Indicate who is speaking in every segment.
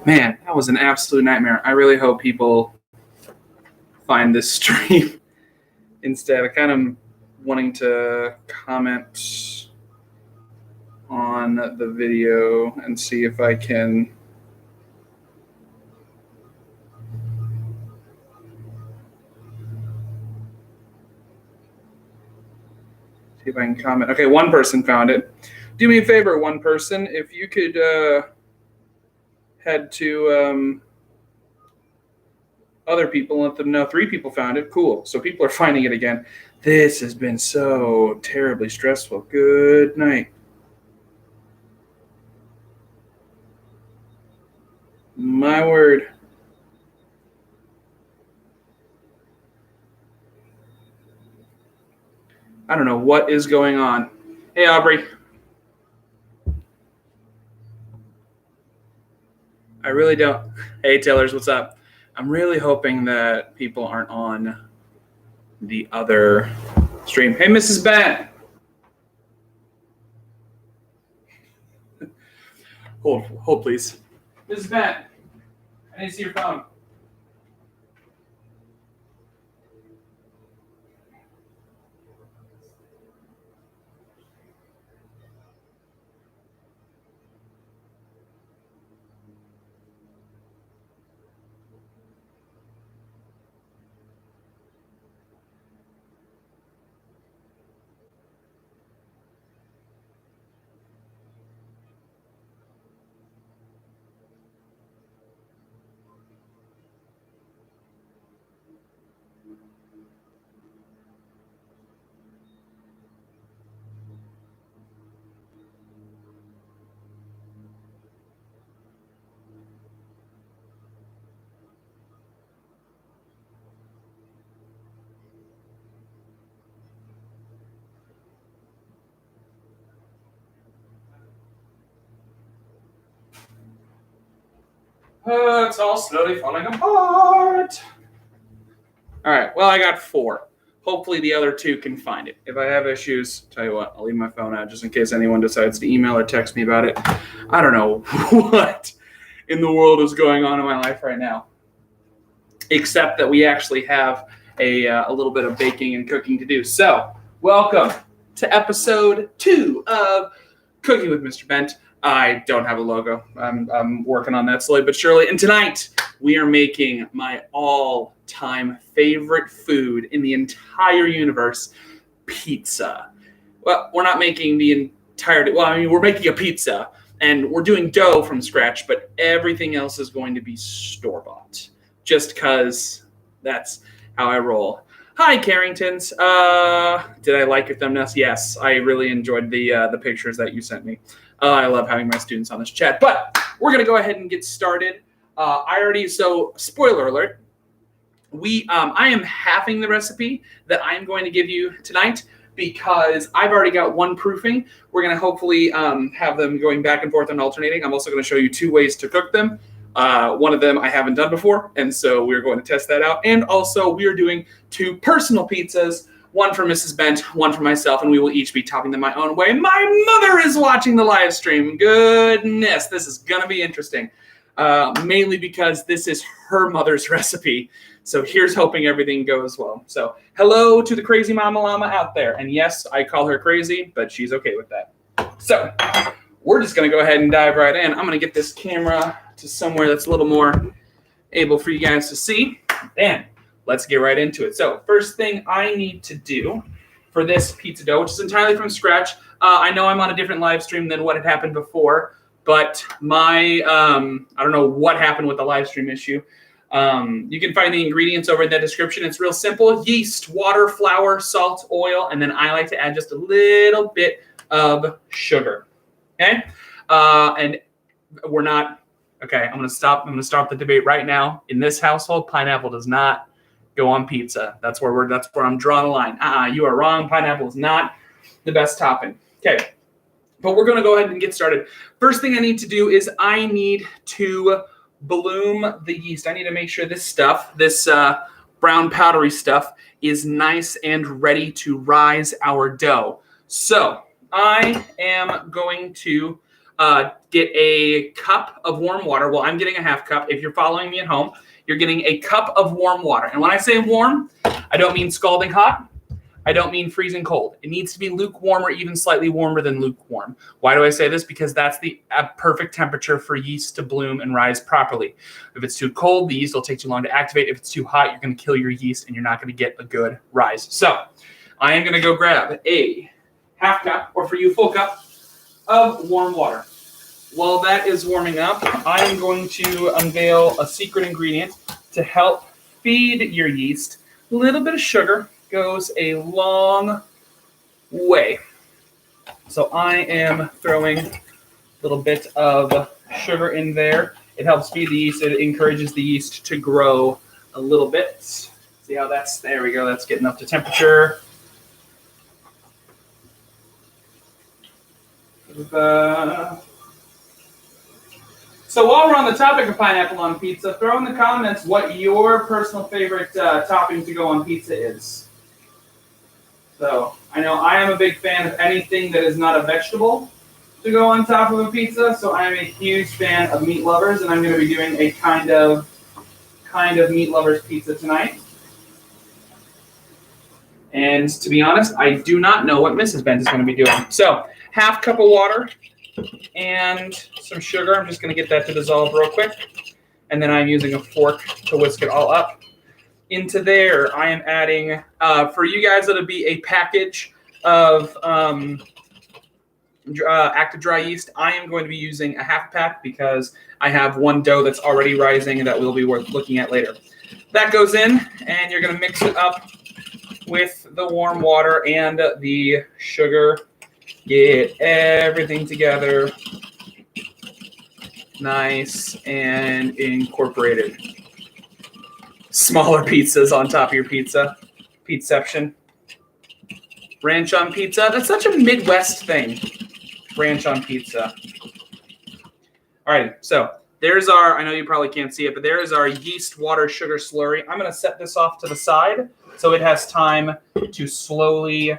Speaker 1: Man, that was an absolute nightmare. I really hope people find this stream instead. I kind of wanting to comment on the video and see if I can. See if I can comment. Okay, one person found it. Do me a favor, one person, if you could head to other people and let them know 3 people found it. Cool. So people are finding it again. This has been so terribly stressful. Good night. My word. I don't know what is going on. Hey, Aubrey. I really don't. Hey, Taylors, what's up? I'm really hoping that people aren't on the other stream. Hey, Mrs. Bent. Hold, please. Mrs. Bent, I need to see your phone. It's all slowly falling apart. All right. Well, I got 4. Hopefully the other 2 can find it. If I have issues, tell you what, I'll leave my phone out just in case anyone decides to email or text me about it. I don't know what in the world is going on in my life right now, except that we actually have a little bit of baking and cooking to do. So welcome to episode 2 of Cooking with Mr. Bent. I don't have a logo. I'm working on that slowly but surely. And tonight we are making my all-time favorite food in the entire universe, pizza. Well, we're not making the entirety. Well, I mean, we're making a pizza, and we're doing dough from scratch, but everything else is going to be store-bought, just because that's how I roll. Hi, Carringtons. Did I like your thumbnails? Yes, I really enjoyed the pictures that you sent me. I love having my students on this chat, but we're going to go ahead and get started. So spoiler alert, I am halving the recipe that I'm going to give you tonight because I've already got one proofing. We're going to hopefully have them going back and forth and alternating. I'm also going to show you 2 ways to cook them. One of them I haven't done before, and so we're going to test that out. And also we are doing 2 personal pizzas, one for Mrs. Bent, one for myself, and we will each be topping them my own way. My mother is watching the live stream. Goodness, this is going to be interesting, mainly because this is her mother's recipe. So here's hoping everything goes well. So hello to the crazy mama llama out there. And yes, I call her crazy, but she's okay with that. So we're just going to go ahead and dive right in. I'm going to get this camera to somewhere that's a little more able for you guys to see. And let's get right into it. So first thing I need to do for this pizza dough, which is entirely from scratch. I know I'm on a different live stream than what had happened before, but I don't know what happened with the live stream issue. You can find the ingredients over in the description. It's real simple: yeast, water, flour, salt, oil, and then I like to add just a little bit of sugar. Okay? And we're not, okay, I'm going to stop the debate right now. In this household, pineapple does not go on pizza. That's where I'm drawing a line. You are wrong. Pineapple is not the best topping. Okay. But we're going to go ahead and get started. First thing I need to do is I need to bloom the yeast. I need to make sure this brown powdery stuff is nice and ready to rise our dough. So I am going to get a cup of warm water. Well, I'm getting a half cup. If you're following me at home, you're getting a cup of warm water. And when I say warm, I don't mean scalding hot. I don't mean freezing cold. It needs to be lukewarm or even slightly warmer than lukewarm. Why do I say this? Because that's the perfect temperature for yeast to bloom and rise properly. If it's too cold, the yeast will take too long to activate. If it's too hot, you're going to kill your yeast and you're not going to get a good rise. So I am going to go grab a half cup, or for you, full cup of warm water. While that is warming up, I am going to unveil a secret ingredient to help feed your yeast. A little bit of sugar goes a long way. So I am throwing a little bit of sugar in there. It helps feed the yeast. It encourages the yeast to grow a little bit. See how there we go. That's getting up to temperature. So while we're on the topic of pineapple on pizza, throw in the comments what your personal favorite topping to go on pizza is. So I know I am a big fan of anything that is not a vegetable to go on top of a pizza. So I am a huge fan of meat lovers, and I'm going to be doing a kind of meat lovers pizza tonight. And to be honest, I do not know what Mrs. Bent is going to be doing. So half cup of water and some sugar. I'm just going to get that to dissolve real quick. And then I'm using a fork to whisk it all up. Into there, I am adding, for you guys, it'll be a package of active dry yeast. I am going to be using a half pack because I have one dough that's already rising and that will be worth looking at later. That goes in, and you're going to mix it up with the warm water and the sugar. Get everything together nice and incorporated. Smaller pizzas on top of your pizza. Pizzaception. Ranch on pizza. That's such a Midwest thing. Ranch on pizza. All right, so there's our, I know you probably can't see it, but there is our yeast water sugar slurry. I'm going to set this off to the side so it has time to slowly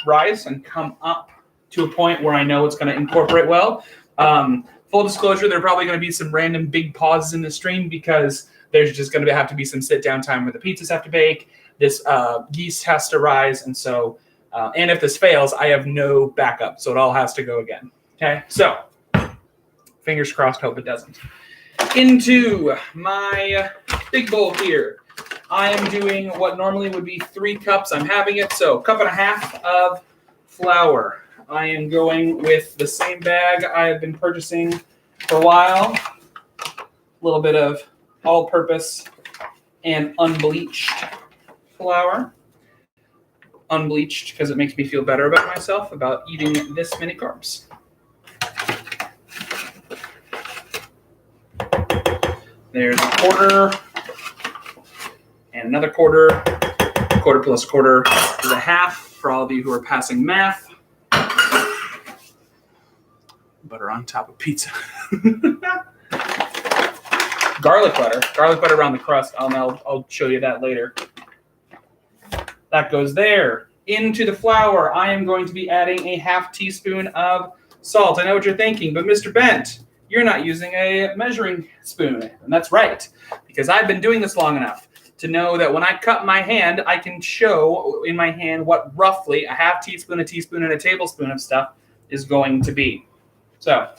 Speaker 1: rise and come up to a point where I know it's going to incorporate well. Full disclosure, there are probably going to be some random big pauses in the stream because there's just going to have to be some sit-down time where the pizzas have to bake. This yeast has to rise, and so, and if this fails, I have no backup, so it all has to go again. Okay, so fingers crossed, hope it doesn't. Into my big bowl here, I am doing what normally would be 3 cups. I'm having it, so 1.5 cups of flour. I am going with the same bag I have been purchasing for a while. A little bit of all-purpose and unbleached flour. Unbleached because it makes me feel better about myself about eating this many carbs. There's a quarter and another quarter. Quarter plus quarter is a half for all of you who are passing math. Butter on top of pizza. Garlic butter around the crust. I'll show you that later. That goes there. Into the flour, I am going to be adding a half teaspoon of salt. I know what you're thinking, but Mr. Bent, you're not using a measuring spoon. And that's right, because I've been doing this long enough to know that when I cut my hand, I can show in my hand what roughly a half teaspoon, a teaspoon, and a tablespoon of stuff is going to be. So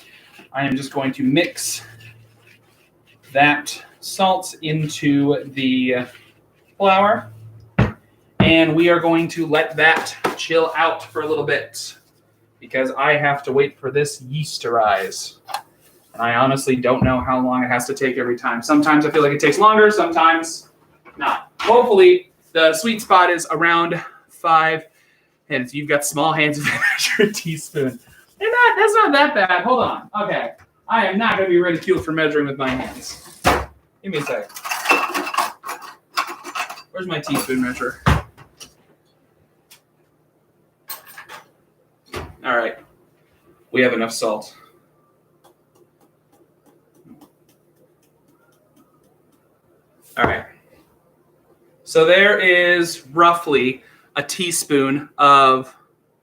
Speaker 1: I am just going to mix that salt into the flour, and we are going to let that chill out for a little bit because I have to wait for this yeast to rise. And I honestly don't know how long it has to take every time. Sometimes I feel like it takes longer, sometimes not. Hopefully, the sweet spot is around 5, and you've got small hands with a teaspoon. That's not that bad. Hold on. Okay. I am not going to be ridiculed for measuring with my hands. Give me a second. Where's my teaspoon measure? All right. We have enough salt. All right. So there is roughly a teaspoon of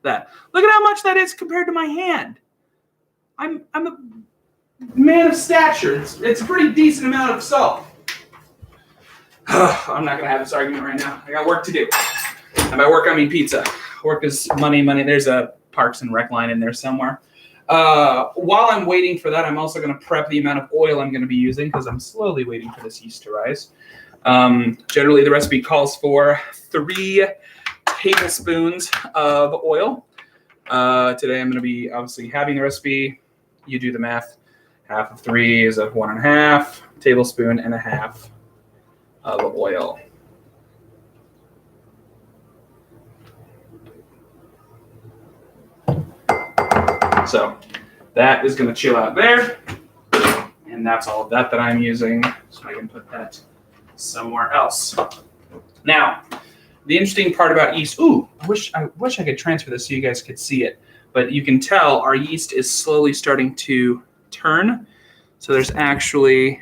Speaker 1: that. Look at how much that is compared to my hand. I'm a man of stature. It's a pretty decent amount of salt. I'm not gonna have this argument right now. I got work to do. And by work I mean pizza. Work is money. There's a Parks and Rec line in there somewhere. While I'm waiting for that, I'm also going to prep the amount of oil I'm going to be using because I'm slowly waiting for this yeast to rise. Generally, the recipe calls for 3 tablespoons of oil. Today, I'm going to be obviously having the recipe. You do the math. Half of 3 is 1.5 tablespoon and a half of oil. So that is going to chill out there. And that's all of that I'm using. So I can put that somewhere else. Now, the interesting part about yeast, I wish I could transfer this so you guys could see it. But you can tell our yeast is slowly starting to turn. So there's actually,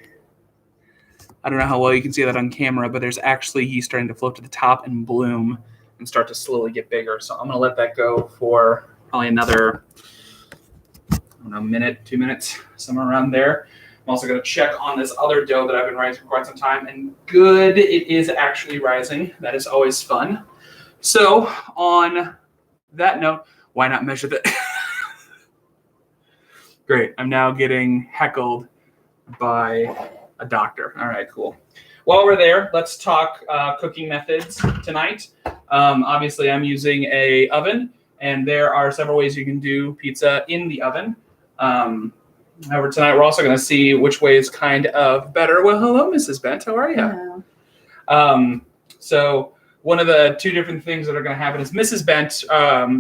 Speaker 1: I don't know how well you can see that on camera, but there's actually yeast starting to float to the top and bloom and start to slowly get bigger. So I'm going to let that go for probably another minute, 2 minutes, somewhere around there. I'm also going to check on this other dough that I've been rising for quite some time, and good, it is actually rising. That is always fun. So on that note, why not measure that? Great, I'm now getting heckled by a doctor. All right, cool. While we're there, let's talk cooking methods tonight. Obviously, I'm using a oven, and there are several ways you can do pizza in the oven. However, tonight we're also going to see which way is kind of better. Well, hello, Mrs. Bent. How are you? Hello. So one of the 2 different things that are going to happen is Mrs. Bent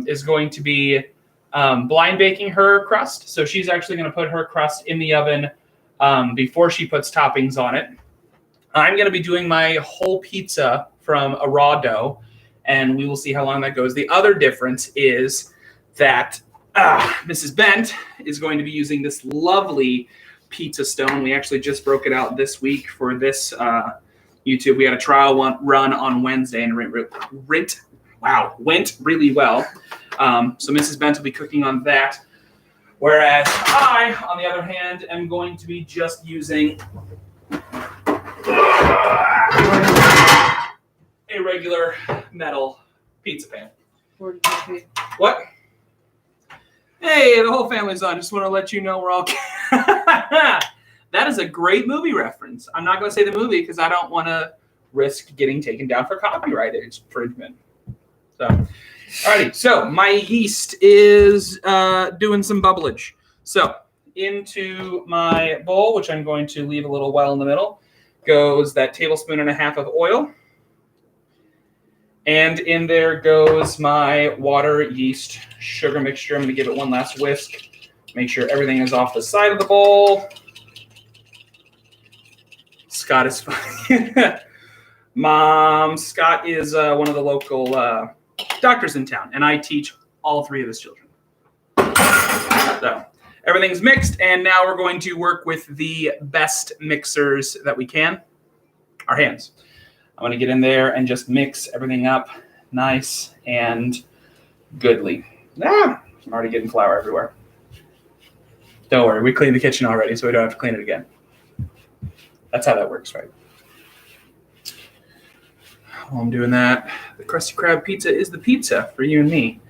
Speaker 1: is going to be blind baking her crust. So she's actually going to put her crust in the oven before she puts toppings on it. I'm going to be doing my whole pizza from a raw dough, and we will see how long that goes. The other difference is that Mrs. Bent is going to be using this lovely pizza stone. We actually just broke it out this week for this YouTube. We had a trial run on Wednesday, and went really well. So Mrs. Bent will be cooking on that, whereas I, on the other hand, am going to be just using a regular metal pizza pan. What? Hey, the whole family's on. Just want to let you know we're all. That is a great movie reference. I'm not going to say the movie because I don't want to risk getting taken down for copyright infringement. So, alrighty. So my yeast is doing some bubblage. So into my bowl, which I'm going to leave a little well in the middle, goes that 1.5 tablespoons of oil. And in there goes my water, yeast, sugar mixture. I'm going to give it one last whisk. Make sure everything is off the side of the bowl. Scott is funny. Mom, Scott is one of the local doctors in town, and I teach all 3 of his children. So everything's mixed, and now we're going to work with the best mixers that we can, our hands. I'm going to get in there and just mix everything up nice and goodly. I'm already getting flour everywhere. Don't worry, we cleaned the kitchen already, so we don't have to clean it again. That's how that works, right? While I'm doing that, the Krusty Krab pizza is the pizza for you and me.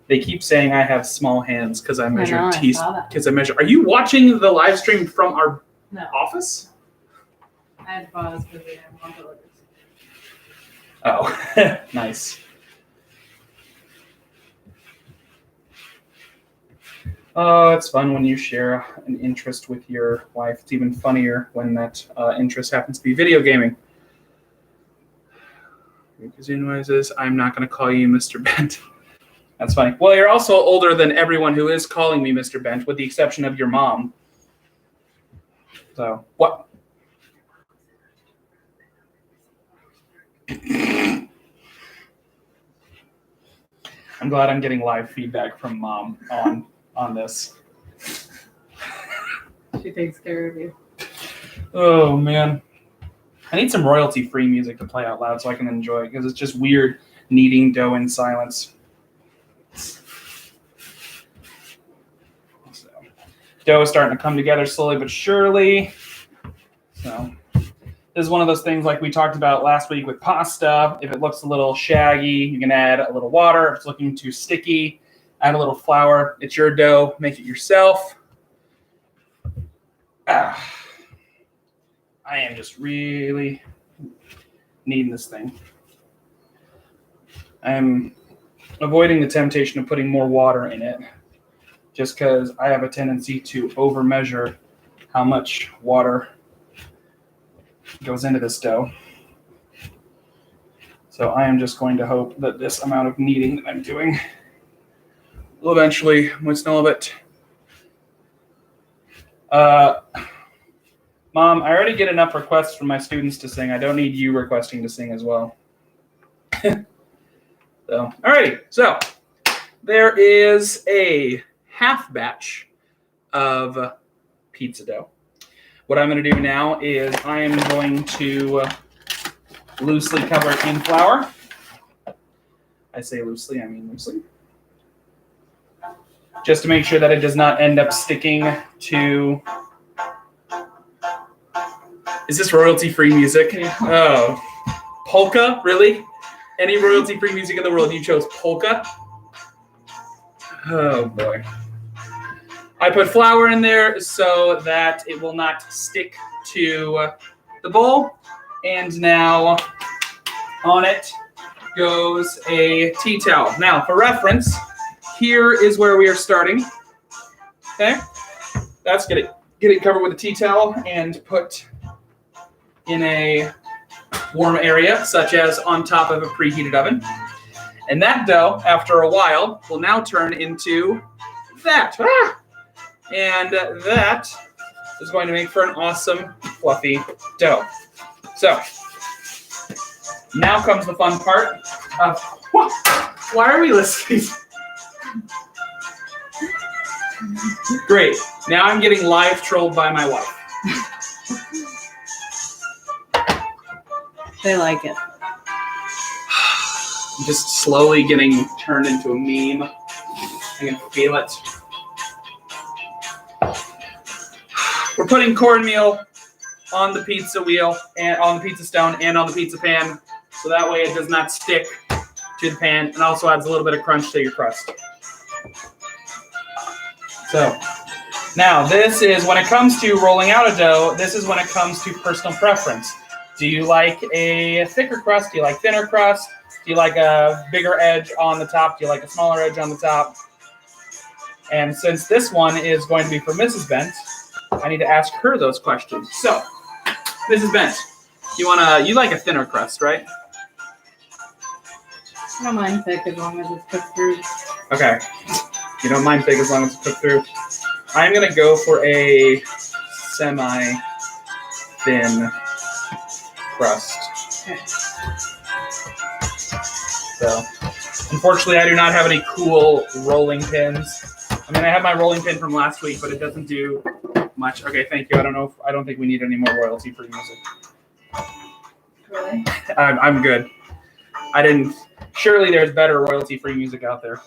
Speaker 1: They keep saying I have small hands because I measure teeth. Because I measure. Are you watching the live stream from our office?
Speaker 2: I had to pause because we have one deliveries.
Speaker 1: Oh, nice. Oh, it's fun when you share an interest with your wife. It's even funnier when that interest happens to be video gaming. Kazoo says, I'm not going to call you Mr. Bent. That's funny. Well, you're also older than everyone who is calling me Mr. Bent, with the exception of your mom. So, what? I'm glad I'm getting live feedback from Mom on this.
Speaker 2: She takes care of you.
Speaker 1: Oh, man. I need some royalty-free music to play out loud so I can enjoy it, because it's just weird kneading dough in silence. So, Dough is starting to come together slowly but surely. So this is one of those things like we talked about last week with pasta. If it looks a little shaggy, you can add a little water. If it's looking too sticky, add a little flour. It's your dough. Make it yourself. I am just really needing this thing. I'm avoiding the temptation of putting more water in it just because I have a tendency to overmeasure how much water goes into this dough. So I am just going to hope that this amount of kneading that I'm doing will eventually moisten a little bit. Mom, I already get enough requests from my students to sing. I don't need you requesting to sing as well. So, alrighty. So there is a half batch of pizza dough. What I'm going to do now is I am going to loosely cover it in flour. I say loosely, I mean loosely. Just to make sure that it does not end up sticking to... Is this royalty-free music? Oh. Polka? Really? Any royalty-free music in the world, you chose polka? Oh, boy. I put flour in there so that it will not stick to the bowl. And now on it goes a tea towel. Now, for reference, here is where we are starting. Okay? That's get it covered with a tea towel and put in a warm area, such as on top of a preheated oven. And that dough, after a while, will now turn into that. And that is going to make for an awesome, fluffy dough. So, now comes the fun part of, why are we listening? Great. Now I'm getting live trolled by my wife.
Speaker 2: They like it.
Speaker 1: I'm just slowly getting turned into a meme. I can feel it. We're putting cornmeal on the pizza wheel and on the pizza stone and on the pizza pan, so that way it does not stick to the pan and also adds a little bit of crunch to your crust. So now this is when it comes to rolling out a dough, this is when it comes to personal preference. Do you like a thicker crust? Do you like thinner crust? Do you like a bigger edge on the top? Do you like a smaller edge on the top? And since this one is going to be for Mrs. Bent, I need to ask her those questions. So, Mrs. Bent, you like a thinner crust, right?
Speaker 2: I don't mind thick as long as it's cooked through.
Speaker 1: Okay. You don't mind thick as long as it's cooked through. I'm going to go for a semi-thin crust.
Speaker 2: Okay.
Speaker 1: So, unfortunately, I do not have any cool rolling pins. I mean, I have my rolling pin from last week, but it doesn't do much. Okay, thank you. I don't think we need any more royalty-free music.
Speaker 2: Really?
Speaker 1: I'm good. Surely there's better royalty-free music out there.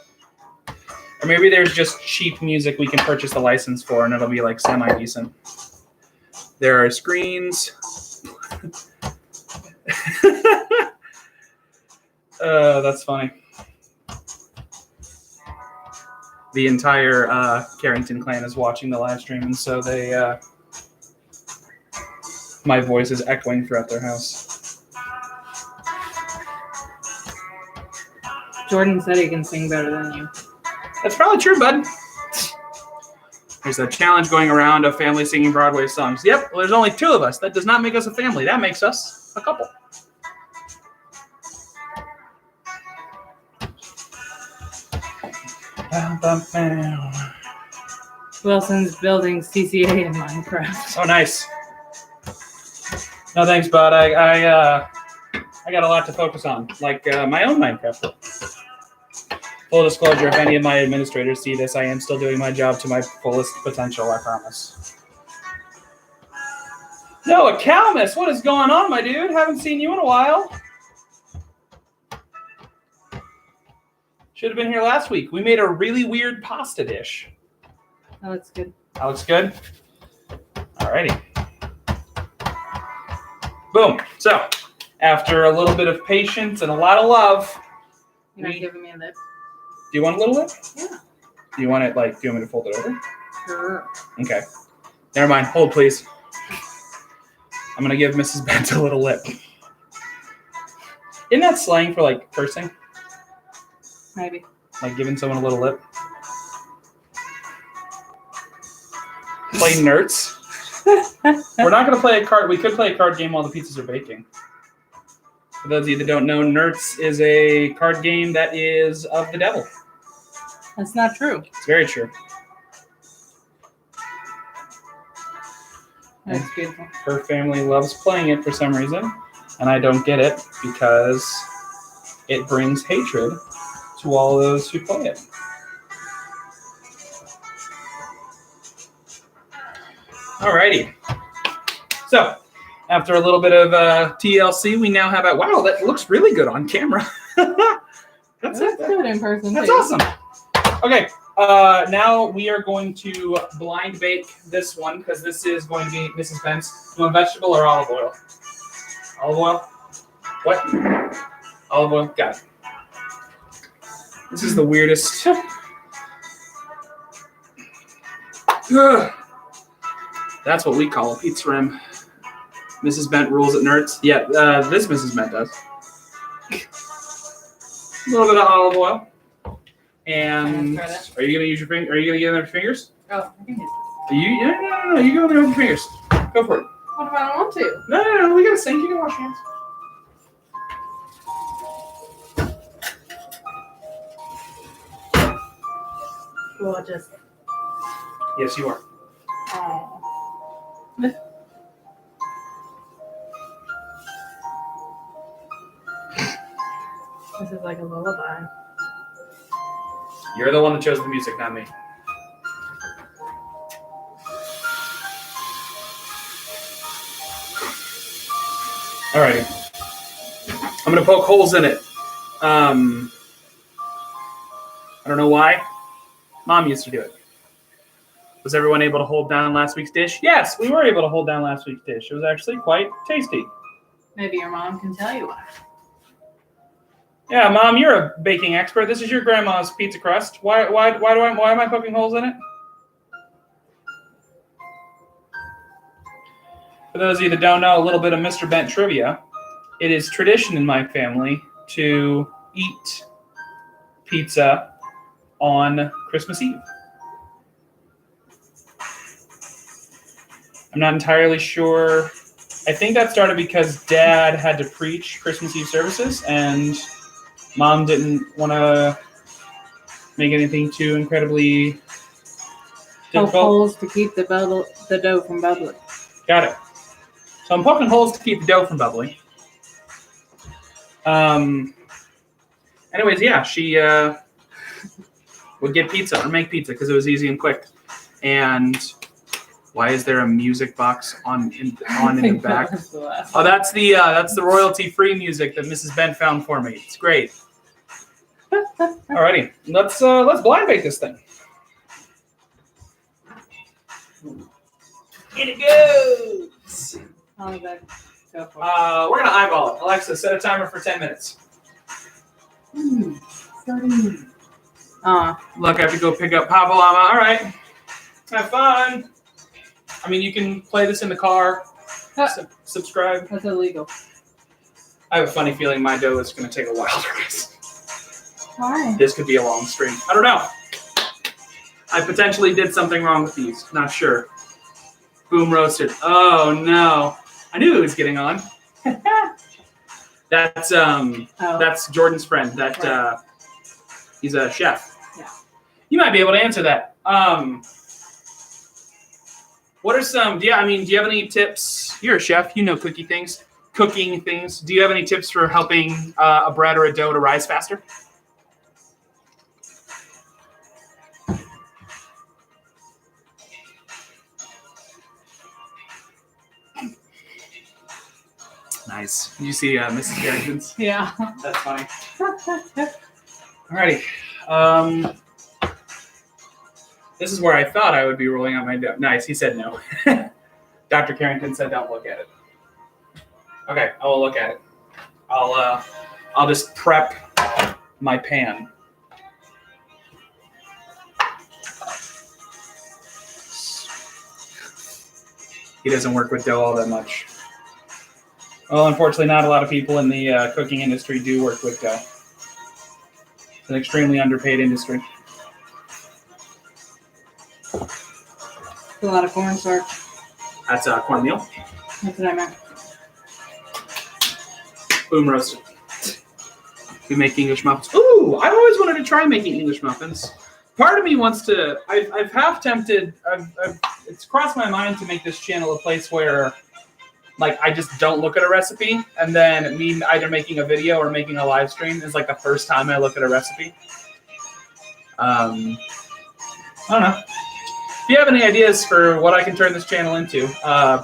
Speaker 1: Or maybe there's just cheap music we can purchase the license for, and it'll be like semi-decent. There are screens. That's funny. The entire Carrington clan is watching the live stream, and so my voice is echoing throughout their house.
Speaker 2: Jordan said he can sing better than you.
Speaker 1: That's probably true, bud. There's a challenge going around of family singing Broadway songs. Yep, well, there's only 2 of us. That does not make us a family. That makes us a couple.
Speaker 2: Wilson's building CCA in Minecraft.
Speaker 1: Oh, nice. No, thanks, bud. I got a lot to focus on, like my own Minecraft. Full disclosure, if any of my administrators see this, I am still doing my job to my fullest potential, I promise. Noah Calmus, what is going on, my dude? Haven't seen you in a while. Should have been here last week. We made a really weird pasta dish.
Speaker 2: That looks good.
Speaker 1: That looks good. Alrighty. Boom. So, after a little bit of patience and a lot of love,
Speaker 2: You're not giving me a lip?
Speaker 1: do you want a little lip?
Speaker 2: Yeah.
Speaker 1: Do you want it do you want me to fold it over?
Speaker 2: Sure.
Speaker 1: Okay. Never mind. Hold, please. I'm gonna give Mrs. Bent a little lip. Isn't that slang for like cursing?
Speaker 2: Maybe.
Speaker 1: Like giving someone a little lip? Play nerds. We're not gonna play a card. We could play a card game while the pizzas are baking. For those of you that don't know, Nerds is a card game that is of the devil.
Speaker 2: That's not true.
Speaker 1: It's very true.
Speaker 2: That's beautiful.
Speaker 1: Her family loves playing it for some reason, and I don't get it because it brings hatred to all those who play it. Alrighty. So, after a little bit of TLC, we now have wow, that looks really good on camera. That's
Speaker 2: good in person.
Speaker 1: That's
Speaker 2: too.
Speaker 1: awesome. Okay, now we are going to blind bake this one because this is going to be Mrs. Bent's. You want vegetable or olive oil? Olive oil? What? Olive oil? Got it. This is the weirdest. Ugh. That's what we call a pizza rim. Mrs. Bent rules at Nerds. Yeah, this Mrs. Bent does. A little bit of olive oil. And are you gonna use your finger? Are you gonna get in there with your fingers?
Speaker 2: Oh, I can use
Speaker 1: Are you? No. You go in there with your fingers. Go for it.
Speaker 2: this. What if I don't want to?
Speaker 1: No. We got a sink. You can wash your hands.
Speaker 2: Gorgeous.
Speaker 1: Yes, you are.
Speaker 2: Oh. This is like a lullaby.
Speaker 1: You're the one that chose the music, not me. Alrighty. I'm gonna poke holes in it. I don't know why. Mom used to do it. Was everyone able to hold down last week's dish? Yes, we were able to hold down last week's dish. It was actually quite tasty.
Speaker 2: Maybe your mom can tell you why.
Speaker 1: Yeah, Mom, you're a baking expert. This is your grandma's pizza crust. Why am I poking holes in it? For those of you that don't know, a little bit of Mr. Bent trivia. It is tradition in my family to eat pizza on Christmas Eve. I'm not entirely sure. I think that started because Dad had to preach Christmas Eve services, and Mom didn't want to make anything too incredibly
Speaker 2: Poke
Speaker 1: difficult.
Speaker 2: holes to keep the dough from bubbling.
Speaker 1: Got it. So I'm poking holes to keep the dough from bubbling. Anyways, yeah, she would get pizza or make pizza because it was easy and quick. And why is there a music box on in the back? Oh, that's the royalty-free music that Mrs. Bent found for me. It's great. Alrighty, let's blind bake this thing. In it goes.
Speaker 2: How did that go for?
Speaker 1: We're gonna eyeball it. Alexa, set a timer for 10 minutes. Look, I have to go pick up Papa Llama. All right, have fun. I mean, you can play this in the car. Subscribe.
Speaker 2: That's illegal.
Speaker 1: I have a funny feeling my dough is going to take a while to rise.
Speaker 2: Why?
Speaker 1: This could be a long stream. I don't know. I potentially did something wrong with these. Not sure. Boom roasted. Oh no! I knew it was getting on. That's Jordan's friend. That he's a chef.
Speaker 2: Yeah.
Speaker 1: You might be able to answer that. What are some? Do you have any tips? You're a chef. You know cooking things. Do you have any tips for helping a bread or a dough to rise faster? Nice. Did you see Mrs. Carrington's?
Speaker 2: Yeah.
Speaker 1: That's funny. Alrighty. This is where I thought I would be rolling out my dough. Nice. He said no. Dr. Carrington said don't look at it. Okay, I will look at it. I'll just prep my pan. He doesn't work with dough all that much. Well, unfortunately, not a lot of people in the cooking industry do work with dough. It's an extremely underpaid industry.
Speaker 2: A lot of cornstarch.
Speaker 1: That's cornmeal.
Speaker 2: That's what I meant.
Speaker 1: Boom roasted. We make English muffins. Ooh, I've always wanted to try making English muffins. Part of me wants to. I've half tempted. It's crossed my mind to make this channel a place where, like, I just don't look at a recipe, and then me either making a video or making a live stream is like the first time I look at a recipe. I don't know. If you have any ideas for what I can turn this channel into,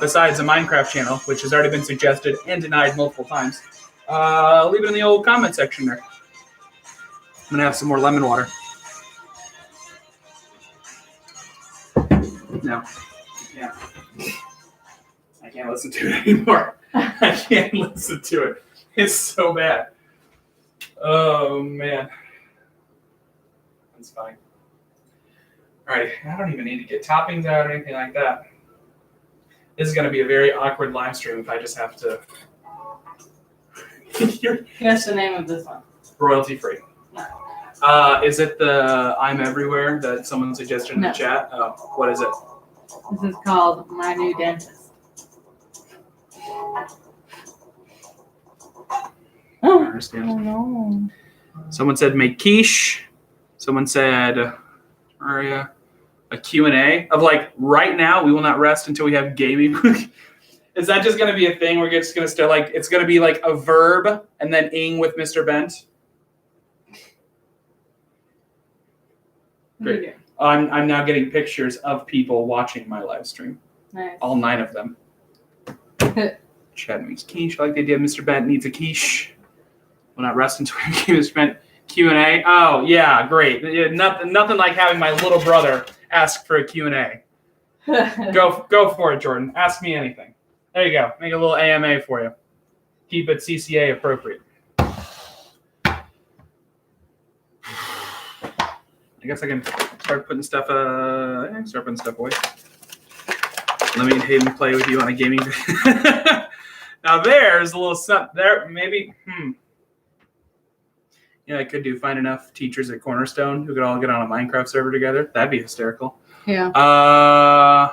Speaker 1: besides a Minecraft channel, which has already been suggested and denied multiple times, leave it in the old comment section there. I'm gonna have some more lemon water. No. Yeah. I can't listen to it anymore. I can't listen to it. It's so bad. Oh, man. That's fine. All right. I don't even need to get toppings out or anything like that. This is going to be a very awkward live stream if I just have to.
Speaker 2: Guess the name of this one.
Speaker 1: Royalty free.
Speaker 2: No.
Speaker 1: Is it the I'm Everywhere that someone suggested in the
Speaker 2: No.
Speaker 1: chat? Oh, what is it?
Speaker 2: This is called My New Dentist.
Speaker 1: I
Speaker 2: Oh,
Speaker 1: understand.
Speaker 2: no.
Speaker 1: Someone said make quiche. Someone said, Aria, a Q&A of like right now. We will not rest until we have gaming. Is that just going to be a thing? We're just going to start like it's going to be like a verb and then ing with Mr. Bent. Great. I'm now getting pictures of people watching my live stream.
Speaker 2: Nice.
Speaker 1: All 9 of them. Chad makes quiche. I like the idea. Mr. Bent needs a quiche. Will not rest until we give Mr. Bent Q&A. Oh yeah, great. Nothing like having my little brother ask for a Q&A. Go for it, Jordan. Ask me anything. There you go. Make a little AMA for you. Keep it CCA appropriate. I guess I can start putting stuff. Start putting stuff away. Let me and Hayden play with you on a gaming. Now there's a little something there. Maybe. Yeah, I could find enough teachers at Cornerstone who could all get on a Minecraft server together. That'd be hysterical.
Speaker 2: Yeah.
Speaker 1: I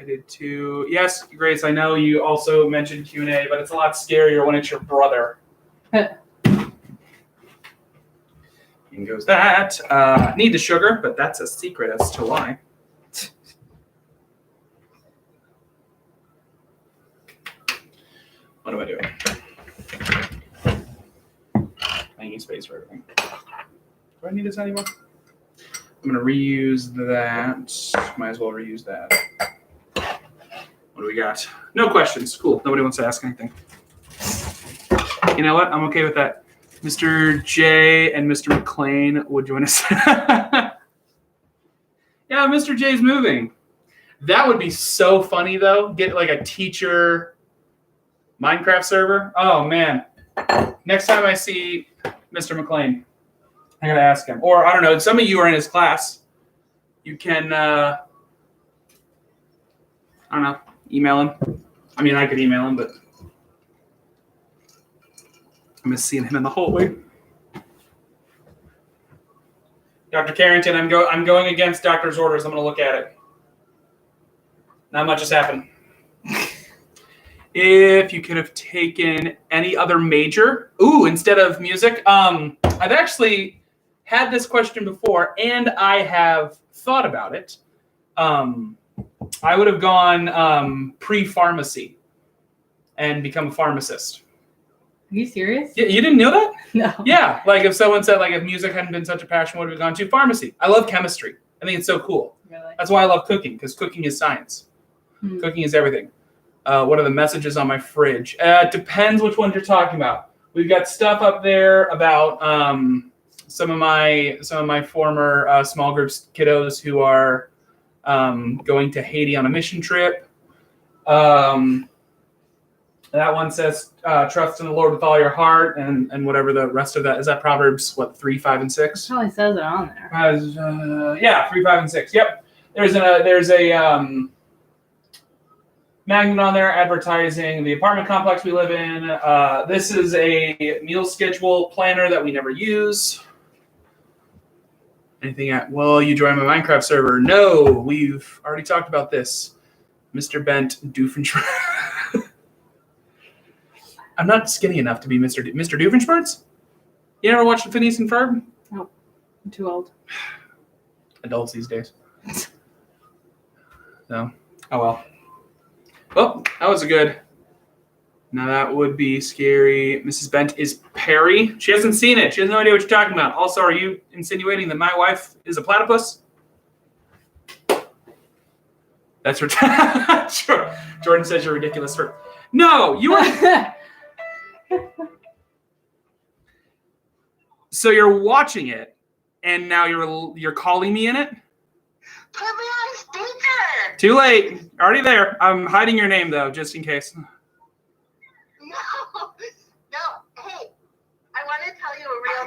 Speaker 1: did too. Yes, Grace, I know you also mentioned Q&A, but it's a lot scarier when it's your brother. In goes that. Need the sugar, but that's a secret as to why. What am I doing? I need space for everything. Do I need this anymore? I'm going to reuse that. Might as well reuse that. What do we got? No questions. Cool. Nobody wants to ask anything. You know what? I'm okay with that. Mr. J and Mr. McLean would join us. Yeah, Mr. J's moving. That would be so funny, though. Get like a teacher Minecraft server. Oh, man. Next time I see Mr. McLean, I got to ask him. Or, I don't know, some of you are in his class. You can, I don't know, email him. I mean, I could email him, but I'm just seeing him in the hallway. Dr. Carrington, I'm going against doctor's orders. I'm going to look at it. Not much has happened. If you could have taken any other major, instead of music, I've actually had this question before, and I have thought about it. I would have gone pre-pharmacy and become a pharmacist.
Speaker 2: Are you serious?
Speaker 1: Yeah, you didn't know that?
Speaker 2: No.
Speaker 1: Yeah, like if someone said like if music hadn't been such a passion, would have gone to pharmacy. I love chemistry. I think it's so cool.
Speaker 2: Really?
Speaker 1: That's why I love cooking, because cooking is science. Cooking is everything. What are the messages on my fridge? It depends which ones you're talking about. We've got stuff up there about some of my former small groups kiddos who are going to Haiti on a mission trip. That one says, trust in the Lord with all your heart, and whatever the rest of that is. That Proverbs 3, 5, and 6.
Speaker 2: Probably says it on there.
Speaker 1: 3, 5, and 6. Yep. There's a magnet on there advertising the apartment complex we live in. This is a meal schedule planner that we never use. Anything will you join my Minecraft server? No, we've already talked about this. Mr. Bent Doofenshmirtz. I'm not skinny enough to be Mr. Doofenshmirtz? You never watched Phineas and Ferb?
Speaker 2: Nope. I'm too old.
Speaker 1: Adults these days. So, oh well. Well, that was a good. Now that would be scary. Mrs. Bent is Perry. She hasn't seen it. She has no idea what you're talking about. Also, are you insinuating that my wife is a platypus? That's her. Sure. Jordan says you're ridiculous for. No, you are. So you're watching it, and now you're calling me in it?
Speaker 3: Put me on speaker.
Speaker 1: Too late. Already there. I'm hiding your name though, just in case.
Speaker 3: No. Hey, I want to tell you a real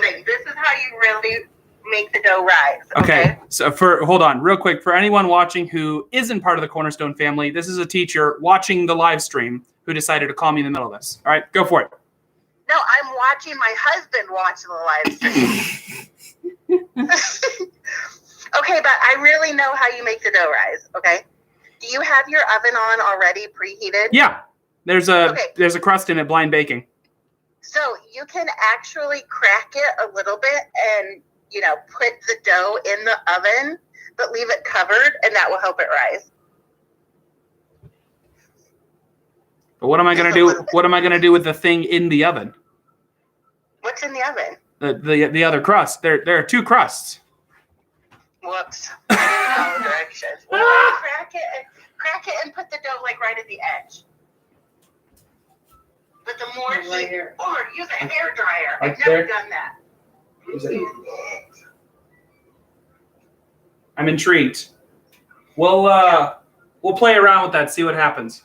Speaker 3: thing. This is how you really make the dough rise.
Speaker 1: Okay. So hold on, real quick, for anyone watching who isn't part of the Cornerstone family, this is a teacher watching the live stream who decided to call me in the middle of this. All right, go for it.
Speaker 3: No, I'm watching my husband watch the live stream. Okay, but I really know how you make the dough rise, okay? Do you have your oven on already preheated?
Speaker 1: Yeah. There's a crust in it, blind baking.
Speaker 3: So you can actually crack it a little bit and, put the dough in the oven, but leave it covered, and that will help it rise.
Speaker 1: But what am I going to do? What am I going to do with the thing in the oven?
Speaker 3: What's in the oven?
Speaker 1: The other crust. There are two crusts.
Speaker 3: Whoops. I didn't follow directions. Crack it and put the dough right at the edge. But the more heat, or use a hair dryer. I've never done that.
Speaker 1: I'm intrigued. We'll play around with that, see what happens.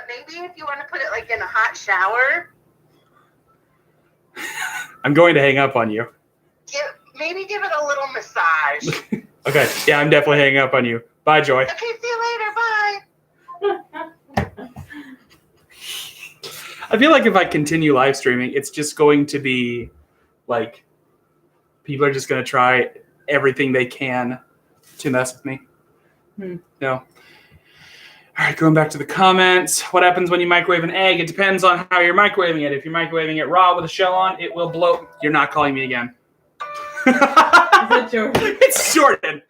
Speaker 3: Maybe if you want to put it in a hot shower.
Speaker 1: I'm going to hang up on you.
Speaker 3: Maybe give it a little massage.
Speaker 1: Okay, yeah, I'm definitely hanging up on you. Bye, Joy.
Speaker 3: Okay, see you later. Bye.
Speaker 1: I feel like if I continue live streaming, it's just going to be people are just going to try everything they can to mess with me. No. All right, going back to the comments. What happens when you microwave an egg? It depends on how you're microwaving it. If you're microwaving it raw with a shell on, it will blow. You're not calling me again.
Speaker 2: Is it Jordan?
Speaker 1: It's Jordan.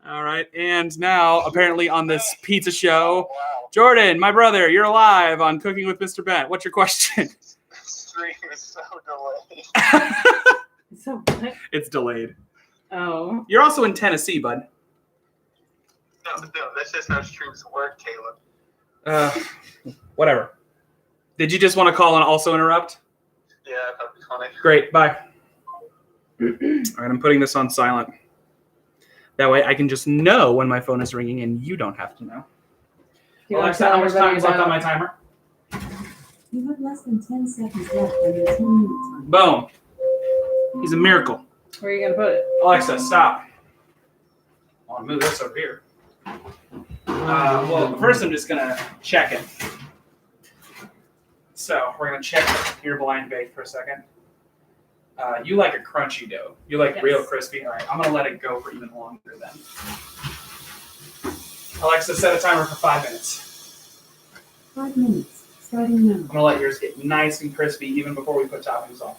Speaker 1: All right, and now apparently on this pizza show, Jordan, my brother, you're live on Cooking with Mr. Bent. What's your question?
Speaker 4: The stream is so delayed.
Speaker 2: So what?
Speaker 1: It's delayed.
Speaker 2: Oh.
Speaker 1: You're also in Tennessee, bud.
Speaker 4: No, that's just how streams work, Caleb.
Speaker 1: Whatever. Did you just want to call and also interrupt?
Speaker 4: Yeah, that'd be funny.
Speaker 1: Great, bye. All right, I'm putting this on silent. That way I can just know when my phone is ringing and you don't have to know. Alexa, how much time is left on my timer?
Speaker 5: You have less than 10 seconds left on your 10-minute timer.
Speaker 1: Boom. He's a miracle.
Speaker 2: Where are you going to put it?
Speaker 1: Alexa, stop. I want to move this over here. Well, first I'm just going to check it. So we're going to check your blind bake for a second. You like a crunchy dough. You like real crispy. All right, I'm going to let it go for even longer then. Alexa, set a timer for 5 minutes.
Speaker 5: 5 minutes, starting now.
Speaker 1: I'm going to let yours get nice and crispy even before we put toppings on.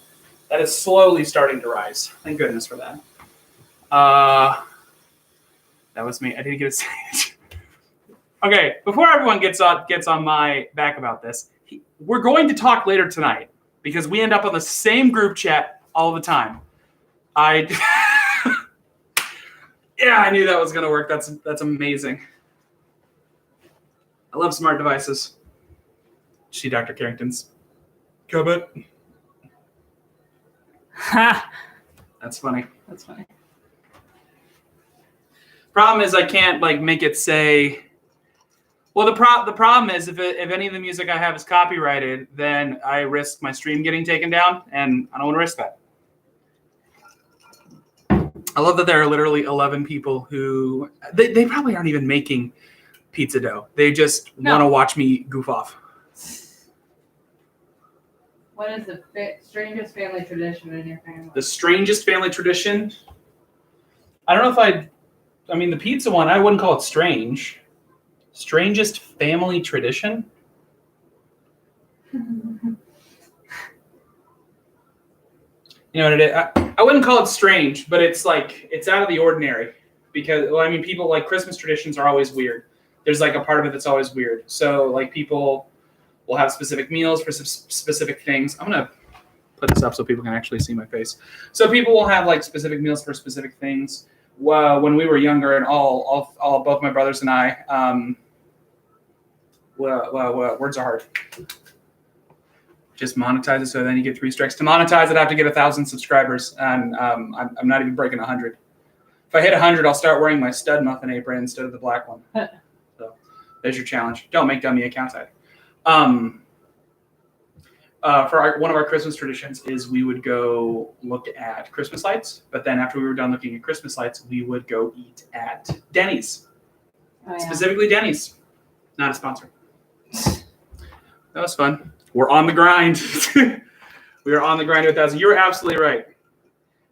Speaker 1: That is slowly starting to rise. Thank goodness for that. That was me. I didn't get a second. Okay, before everyone gets on my back about this, we're going to talk later tonight because we end up on the same group chat all the time. Yeah, I knew that was going to work. That's amazing. I love smart devices. See Dr. Carrington's comment.
Speaker 2: Ha!
Speaker 1: That's funny.
Speaker 2: That's funny.
Speaker 1: Problem is I can't like make it say. Well, the problem is if any of the music I have is copyrighted, then I risk my stream getting taken down, and I don't want to risk that. I love that there are literally 11 people who they probably aren't even making pizza dough. They just want to watch me goof off.
Speaker 2: What is the strangest family tradition in your family?
Speaker 1: The strangest family tradition? I don't know if I mean, the pizza one, I wouldn't call it strange. Strangest family tradition? You know what it is? I wouldn't call it strange, but it's like, it's out of the ordinary. Because, well, I mean, people like Christmas traditions are always weird. There's like a part of it that's always weird. So, like, people will have specific meals for specific things. I'm going to put this up so people can actually see my face. So, people will have like specific meals for specific things. When we were younger, and both my brothers and I, words are hard. Just monetize it so then you get 3 strikes. To monetize it, I have to get 1,000 subscribers, and I'm not even breaking 100. If I hit 100, I'll start wearing my stud muffin apron instead of the black one. So there's your challenge. Don't make dummy accounts either. For one of our Christmas traditions is we would go look at Christmas lights, but then after we were done looking at Christmas lights, we would go eat at Denny's.
Speaker 2: Oh, yeah.
Speaker 1: Specifically Denny's. Not a sponsor. That was fun. We're on the grind. We are on the grind to 1,000. You're absolutely right.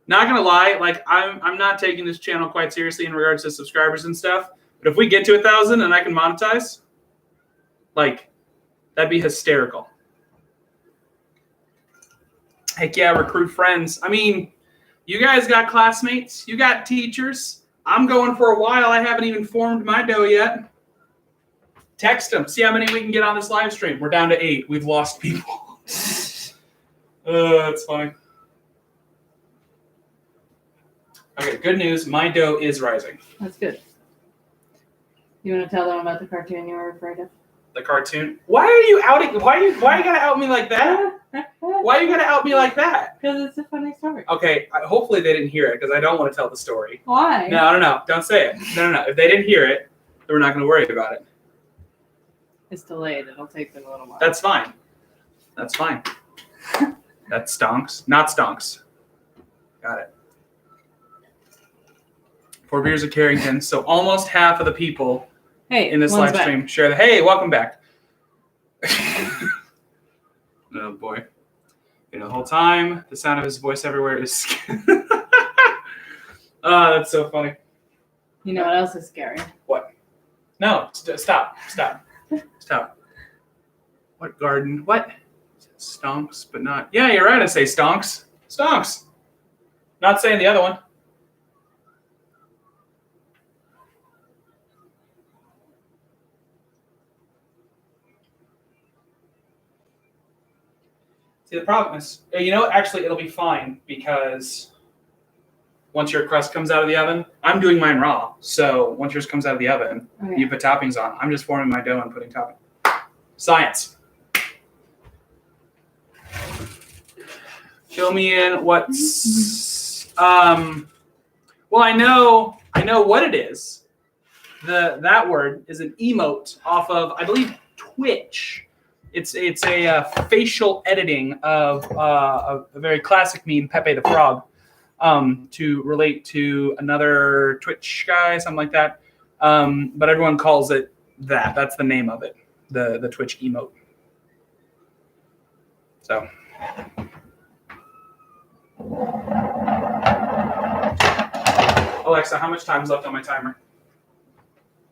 Speaker 1: Not gonna lie, like I'm not taking this channel quite seriously in regards to subscribers and stuff. But if we get to 1,000 and I can monetize, like that'd be hysterical. Heck yeah, recruit friends. I mean, you guys got classmates, you got teachers. I'm going for a while. I haven't even formed my dough yet. Text them. See how many we can get on this live stream. We're down to 8. We've lost people. That's funny. Okay, good news. My dough is rising.
Speaker 2: That's good. You want to tell them about the cartoon you were afraid of?
Speaker 1: The cartoon. Why are you outing? Why you gotta out me like that? Why you gotta out me like that?
Speaker 2: Because it's a funny story.
Speaker 1: Okay, hopefully they didn't hear it because I don't want to tell the story.
Speaker 2: Why?
Speaker 1: No. Don't say it. No. If they didn't hear it, then we're not going to worry about it.
Speaker 2: It's delayed. It'll take them a little while.
Speaker 1: That's fine. That stonks. Not stonks. Got it. 4 beers at Carrington. So almost half of the people in this live stream share the. Hey, welcome back. Oh boy. The whole time, the sound of his voice everywhere is. Oh, that's so funny.
Speaker 2: You know what else is scary?
Speaker 1: What? No, stop. What garden? What? Stonks, but not. Yeah, you're right. I say stonks. Stonks. Not saying the other one. See, the problem is, actually, it'll be fine because once your crust comes out of the oven, I'm doing mine raw. So once yours comes out of the oven, you put toppings on. I'm just forming my dough and putting toppings. Science. Fill me in. What's well, I know what it is. That word is an emote off of, I believe, Twitch. It's a facial editing of a very classic meme, Pepe the Frog, to relate to another Twitch guy, something like that. But everyone calls it that. That's the name of it, the Twitch emote. So. Alexa, how much time is left on my timer?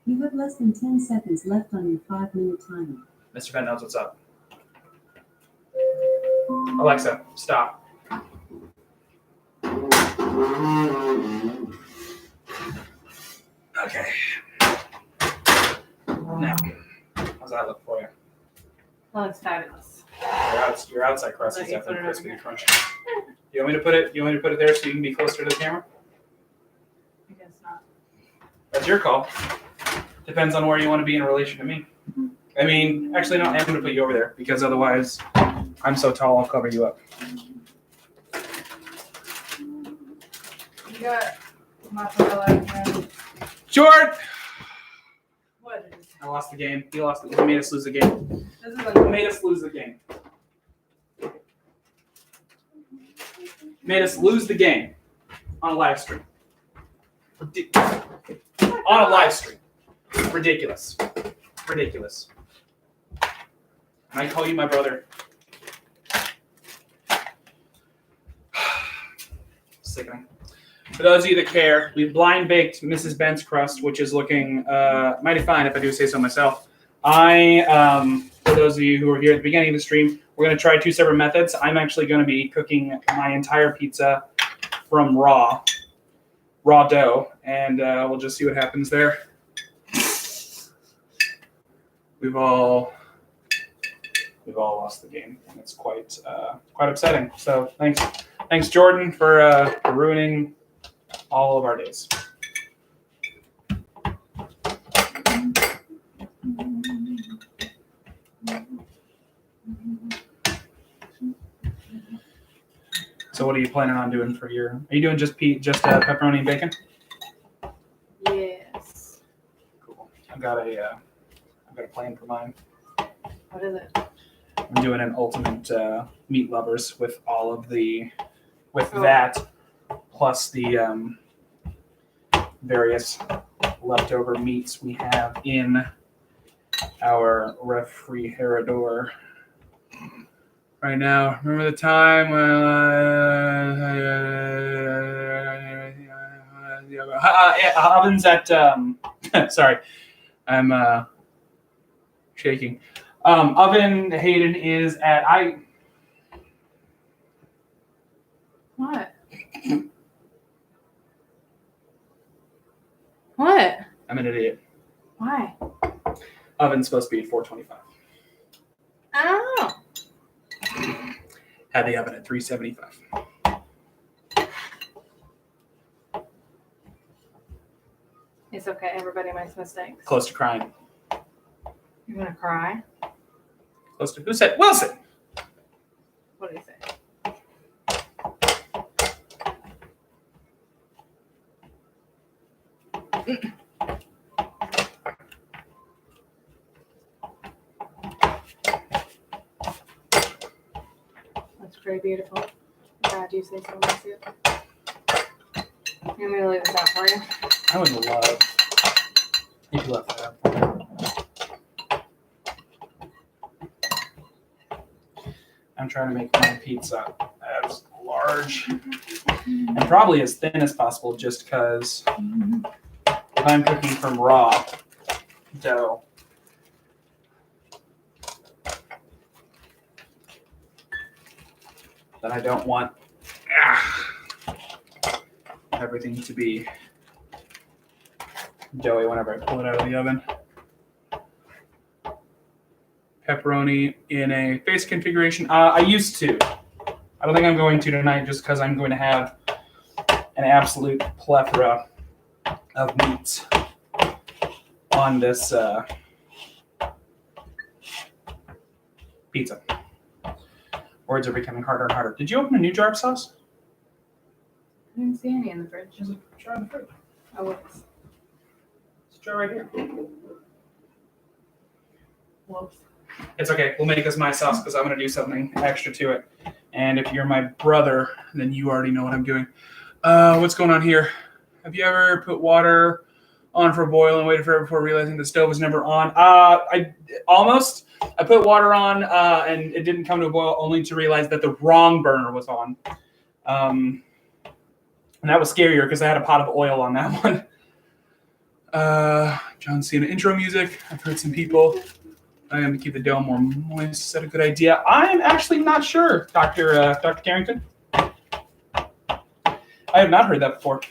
Speaker 5: You have less than 10 seconds left on your 5-minute timer.
Speaker 1: Mr. Ben knows what's up. Alexa, stop. Okay. Now, how's that look for you?
Speaker 2: Oh, it's fabulous.
Speaker 1: Your outside crust is
Speaker 2: Okay,
Speaker 1: definitely
Speaker 2: put it
Speaker 1: crispy
Speaker 2: over
Speaker 1: and crunchy. You want me to put it there so you can be closer to the camera?
Speaker 2: I guess not.
Speaker 1: That's your call. Depends on where you want to be in relation to me. I mean, actually, no, I'm going to put you over there because otherwise I'm so tall I'll cover you up.
Speaker 2: got mozzarella and
Speaker 1: Jordan!
Speaker 2: what is
Speaker 1: I lost the game. He lost. He made us lose the game.
Speaker 2: this? Is
Speaker 1: He
Speaker 2: like
Speaker 1: made us lose the game. Made us lose the game on a live stream. On a live stream. Ridiculous. Ridiculous. And I call you my brother. Sickening. For those of you that care, we've blind baked Mrs. Bent's crust, which is looking mighty fine if I do say so myself. For those of you who were here at the beginning of the stream, we're going to try two separate methods. I'm actually going to be cooking my entire pizza from raw dough, and we'll just see what happens there. We've all lost the game, and it's quite upsetting. So thanks Jordan for ruining all of our days. So what are you planning on doing for your? Are you doing just pepperoni and bacon?
Speaker 2: yes.
Speaker 1: Cool. I've got a plan for mine.
Speaker 2: What is it?
Speaker 1: I'm doing an ultimate meat lovers with all of that plus the various leftover meats we have in our refrigerator right now. Remember the time when ovens at sorry, I'm shaking. Oven Hayden is at
Speaker 2: What? What?
Speaker 1: I'm an idiot.
Speaker 2: Why?
Speaker 1: Oven's supposed to be at 425.
Speaker 2: Oh.
Speaker 1: Had the oven at 375.
Speaker 2: It's okay. Everybody makes mistakes.
Speaker 1: Close to crying.
Speaker 2: You're gonna cry?
Speaker 1: Close to who said Wilson?
Speaker 2: What do you say? That's pretty beautiful. God, you say so much. You want me to leave this out for you?
Speaker 1: I would love if you left that out for me. I'm trying to make my pizza as large and probably as thin as possible just because if I'm cooking from raw dough, then I don't want everything to be doughy whenever I pull it out of the oven. Pepperoni in a face configuration. I used to. I don't think I'm going to tonight just because I'm going to have an absolute plethora of meats on this pizza. Words are becoming harder and harder. Did you open a new jar of sauce?
Speaker 2: I didn't see any in the fridge.
Speaker 1: There's a jar in the fridge.
Speaker 2: Oh, whoops.
Speaker 1: It's a jar right here.
Speaker 2: Whoops.
Speaker 1: It's okay. We'll make this my sauce because I'm going to do something extra to it. And if you're my brother, then you already know what I'm doing. What's going on here? Have you ever put water on for a boil and waited for it before realizing the stove was never on? I put water on and it didn't come to a boil only to realize that the wrong burner was on. And that was scarier because I had a pot of oil on that one. John Cena intro music. I've heard some people. I am to keep the dough more moist. Is that a good idea? I'm actually not sure, Dr. Carrington. I have not heard that before.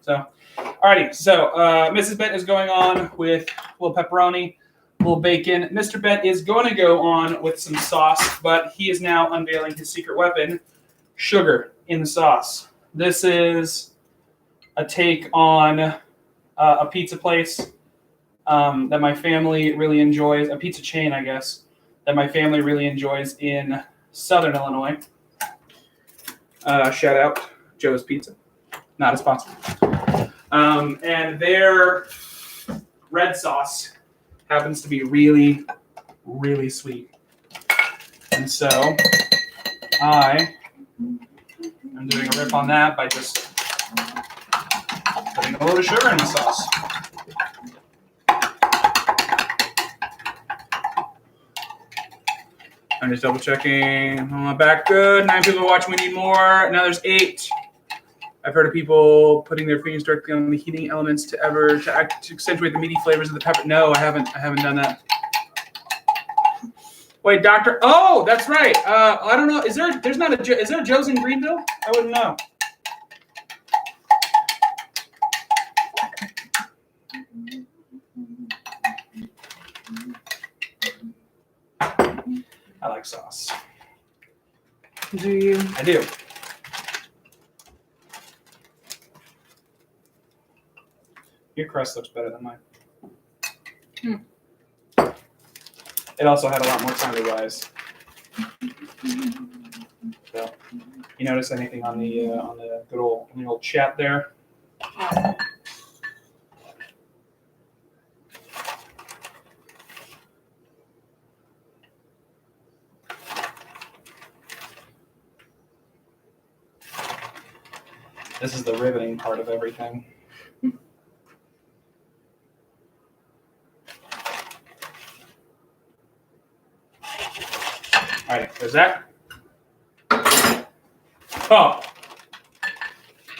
Speaker 1: So, alrighty. So, Mrs. Bent is going on with a little pepperoni, a little bacon. Mr. Bent is going to go on with some sauce, but he is now unveiling his secret weapon, sugar in the sauce. This is a take on a pizza place that my family really enjoys, a pizza chain, I guess, that my family really enjoys in Southern Illinois. Shout out Joe's Pizza. Not a sponsor. And their red sauce happens to be really, really sweet. And so I am doing a rip on that by just putting a little sugar in the sauce. I'm just double checking. Back good. 9 people watching. We need more. Now there's 8. I've heard of people putting their fingers directly on the heating elements to accentuate the meaty flavors of the pepper. No, I haven't done that. Wait, Doctor. Oh, that's right. I don't know. Is there a Joe's in Greenville? I wouldn't know. I like sauce.
Speaker 2: Do you?
Speaker 1: I do. Your crust looks better than mine. It also had a lot more time to rise. So, you notice anything on the good old chat there? This is the riveting part of everything. All right, there's that. Oh.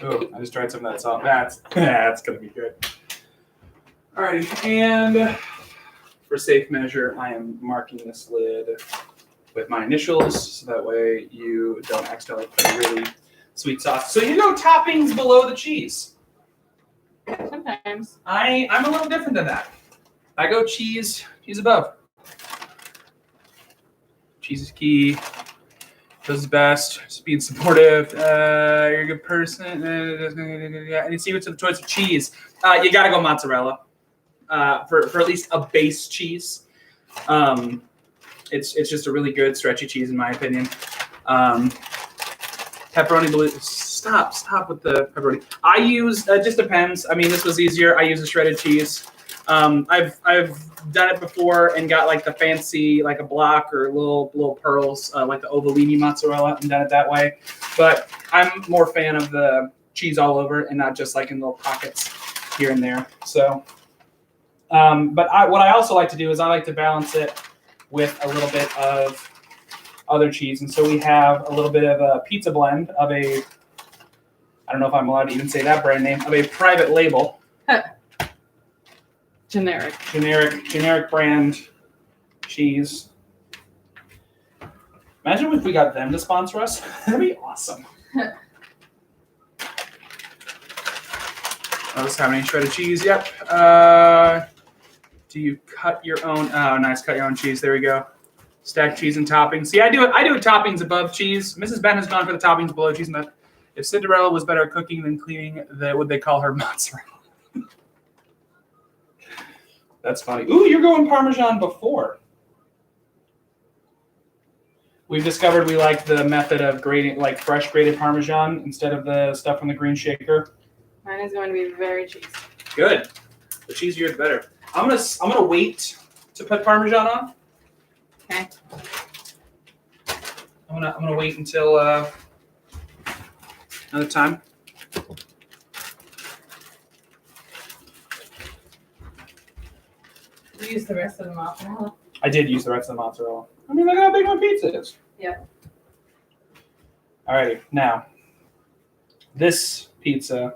Speaker 1: Ooh, I just tried some of that salt. That's gonna be good. All right, and for safe measure, I am marking this lid with my initials, so that way you don't accidentally put a really sweet sauce. So you go toppings below the cheese.
Speaker 2: Sometimes.
Speaker 1: I'm a little different than that. I go cheese above. Cheese is key. Does his best. Just being supportive. You're a good person. Any secrets of the choice of cheese? You gotta go mozzarella. For at least a base cheese. It's just a really good stretchy cheese in my opinion. Pepperoni blue. Stop with the pepperoni. I use it just depends. I mean, this was easier. I use a shredded cheese. I've done it before and got like the fancy, like a block or little pearls, like the Ovalini mozzarella, and done it that way. But I'm more fan of the cheese all over and not just like in little pockets here and there. So, but what I also like to do is I like to balance it with a little bit of other cheese. And so we have a little bit of a pizza blend of I don't know if I'm allowed to even say that brand name, of a private label. Generic brand cheese. Imagine if we got them to sponsor us. That'd be awesome. Notice how many shredded cheese. Yep. Do you cut your own? Oh, nice. Cut your own cheese. There we go. Stack cheese and toppings. See, I do it toppings above cheese. Mrs. Ben has gone for the toppings below cheese. And if Cinderella was better at cooking than cleaning, would they call her mozzarella? That's funny. Ooh, you're going Parmesan before. We've discovered we like the method of grating, like fresh grated Parmesan instead of the stuff from the green shaker.
Speaker 2: Mine is going to be very cheesy.
Speaker 1: Good. The cheesier the better. I'm gonna wait to put Parmesan on.
Speaker 2: Okay.
Speaker 1: I'm gonna wait until another time.
Speaker 2: You use the rest of the mozzarella.
Speaker 1: I did use the rest of the mozzarella. I mean, look how big my pizza is.
Speaker 2: Yep.
Speaker 1: Alrighty, now this pizza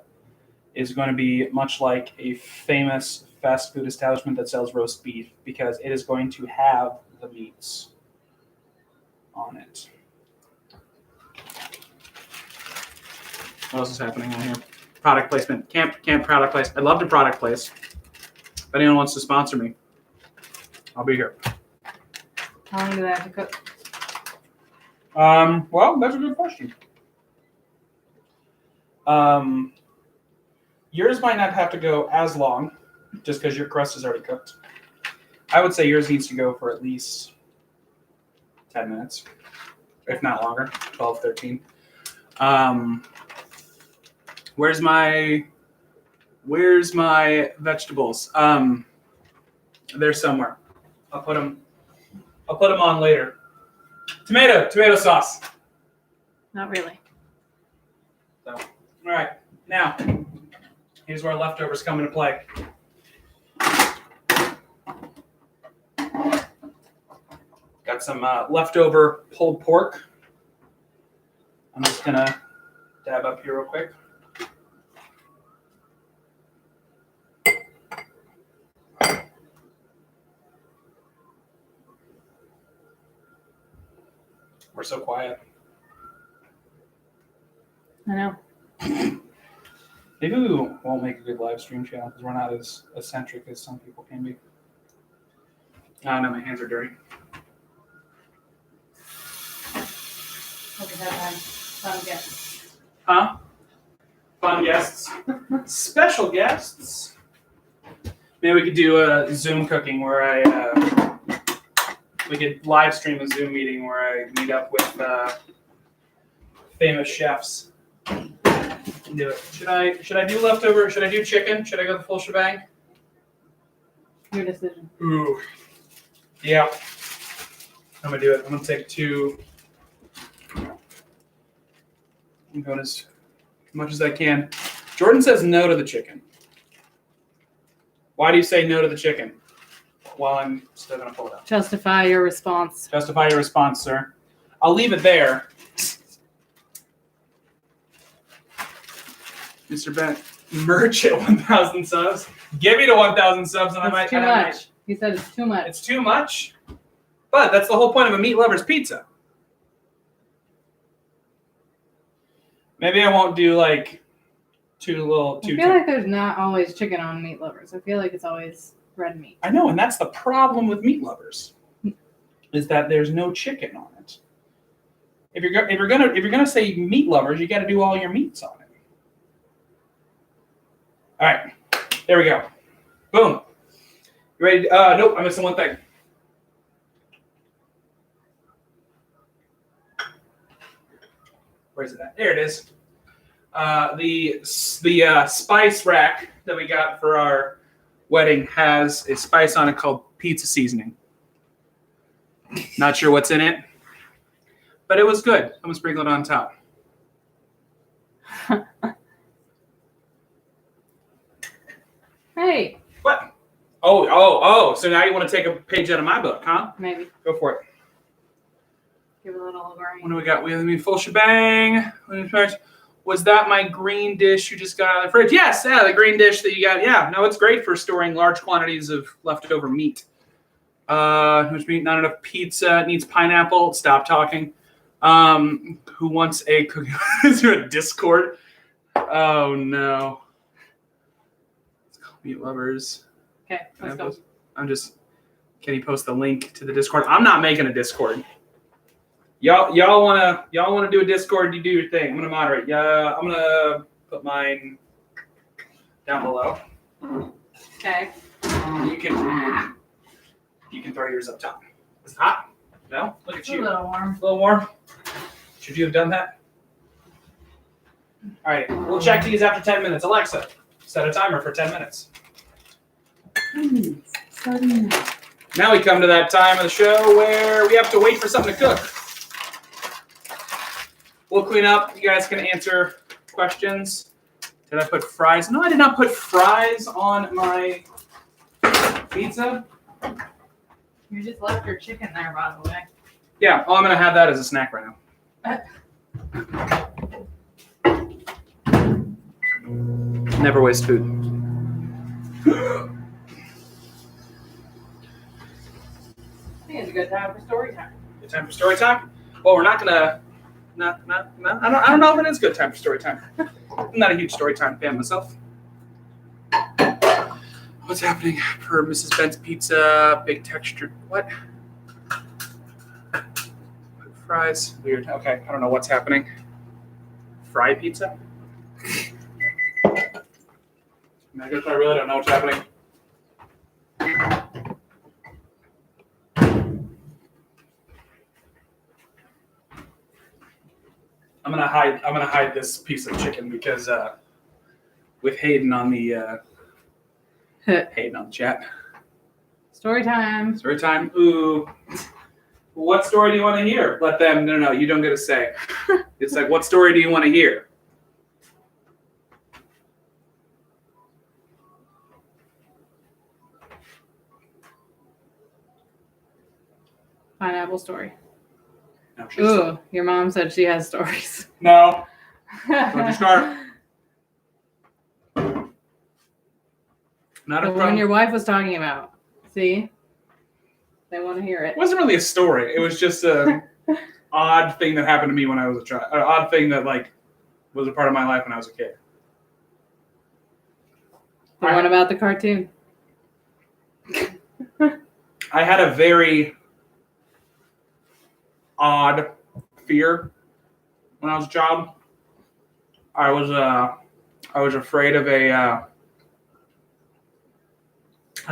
Speaker 1: is going to be much like a famous fast food establishment that sells roast beef because it is going to have the meats on it. What else is happening on here? Product placement. Can't product place. I'd love to product place. If anyone wants to sponsor me, I'll be here.
Speaker 2: How long do they have to cook?
Speaker 1: Well, that's a good question. Yours might not have to go as long, just because your crust is already cooked. I would say yours needs to go for at least 10 minutes, if not longer, 12, 13. Where's my vegetables? They're somewhere. I'll put them on later. Tomato sauce.
Speaker 2: Not really.
Speaker 1: So, all right. Now, here's where leftovers come into play. Got some leftover pulled pork. I'm just gonna dab up here real quick. We're so quiet.
Speaker 2: I know.
Speaker 1: Maybe we won't make a good live stream channel because we're not as eccentric as some people can be. Oh no, my hands are dirty.
Speaker 2: Look at that fun guest.
Speaker 1: Huh? Fun guests. Special guests. Maybe we could do a Zoom cooking where we could live stream a Zoom meeting where I meet up with famous chefs. Do it. Should I do leftover? Should I do chicken? Should I go the full shebang?
Speaker 2: Your decision.
Speaker 1: Ooh. Yeah. I'm gonna do it. I'm gonna take 2. I'm going as much as I can. Jordan says no to the chicken. Why do you say no to the chicken? Well, I'm still gonna pull it up.
Speaker 2: Justify your response.
Speaker 1: Justify your response, sir. I'll leave it there. Mr. Bennett, merch at 1,000 subs. Give me to 1,000 subs, and
Speaker 2: That's too much. He said it's too much.
Speaker 1: It's too much, but that's the whole point of a meat lover's pizza. Maybe I won't do like
Speaker 2: I feel like there's not always chicken on meat lovers. I feel like it's always red meat.
Speaker 1: I know, and that's the problem with meat lovers, is that there's no chicken on it. If you're gonna say meat lovers, you got to do all your meats on it. All right, there we go. Boom. You ready? Nope, I'm missing one thing. Where's it at? There it is. The spice rack that we got for our wedding has a spice on it called pizza seasoning. Not sure what's in it, but it was good. I'm gonna sprinkle it on top.
Speaker 2: Hey,
Speaker 1: What? Oh! So now you want to take a page out of my book, huh?
Speaker 2: maybe.
Speaker 1: Go for it.
Speaker 2: Give it a little
Speaker 1: What
Speaker 2: overeat.
Speaker 1: do we got? We have the full shebang. Was that my green dish you just got out of the fridge? Yes, yeah, the green dish that you got. Yeah, no, it's great for storing large quantities of leftover meat. Who's meat? Not enough pizza. Needs pineapple. Stop talking. Who wants a cookie? Is there a Discord? Oh no. It's called Meat Lovers.
Speaker 2: Okay, let's go.
Speaker 1: Can you post the link to the Discord? I'm not making a Discord. Y'all wanna do a Discord? You do your thing. I'm gonna moderate. Yeah, I'm gonna put mine down below.
Speaker 2: Okay.
Speaker 1: You can throw yours up top. Is it hot? No. Look at
Speaker 2: It's a
Speaker 1: you.
Speaker 2: little warm.
Speaker 1: A little warm. Should you have done that? All right. We'll check these after 10 minutes. Alexa, set a timer for 10 minutes.
Speaker 5: 10 minutes. Starting now.
Speaker 1: Now we come to that time of the show where we have to wait for something to cook. We'll clean up. You guys can answer questions. Did I put fries? No, I did not put fries on my pizza.
Speaker 2: You just left your chicken there, by the way.
Speaker 1: Yeah, I'm going to have that as a snack right now. Never waste food.
Speaker 2: I think it's a good time for story time.
Speaker 1: Good time for story time? Well, we're not going to... No. I don't know if it is good time for story time. I'm not a huge story time fan myself. What's happening for Mrs. Ben's Pizza? Big textured. What? Fries. Weird. Okay, I don't know what's happening. Fry pizza? I guess I really don't know what's happening. I'm gonna hide this piece of chicken because with Hayden on the Hayden on the chat.
Speaker 2: Story time.
Speaker 1: Story time. Ooh. What story do you want to hear? Let them. No, you don't get to say. It's like, what story do you want to hear?
Speaker 2: Pineapple story.
Speaker 1: No, she's
Speaker 2: Ooh, your mom said she has stories.
Speaker 1: no. Where'd you start? Not
Speaker 2: The
Speaker 1: a
Speaker 2: one
Speaker 1: problem.
Speaker 2: your wife was talking about. See? They want to hear it.
Speaker 1: It wasn't really a story. It was just a odd thing that happened to me when I was a child. An odd thing that like was a part of my life when I was a kid.
Speaker 2: The one about the cartoon.
Speaker 1: I had a very odd fear when I was a child. I was afraid of a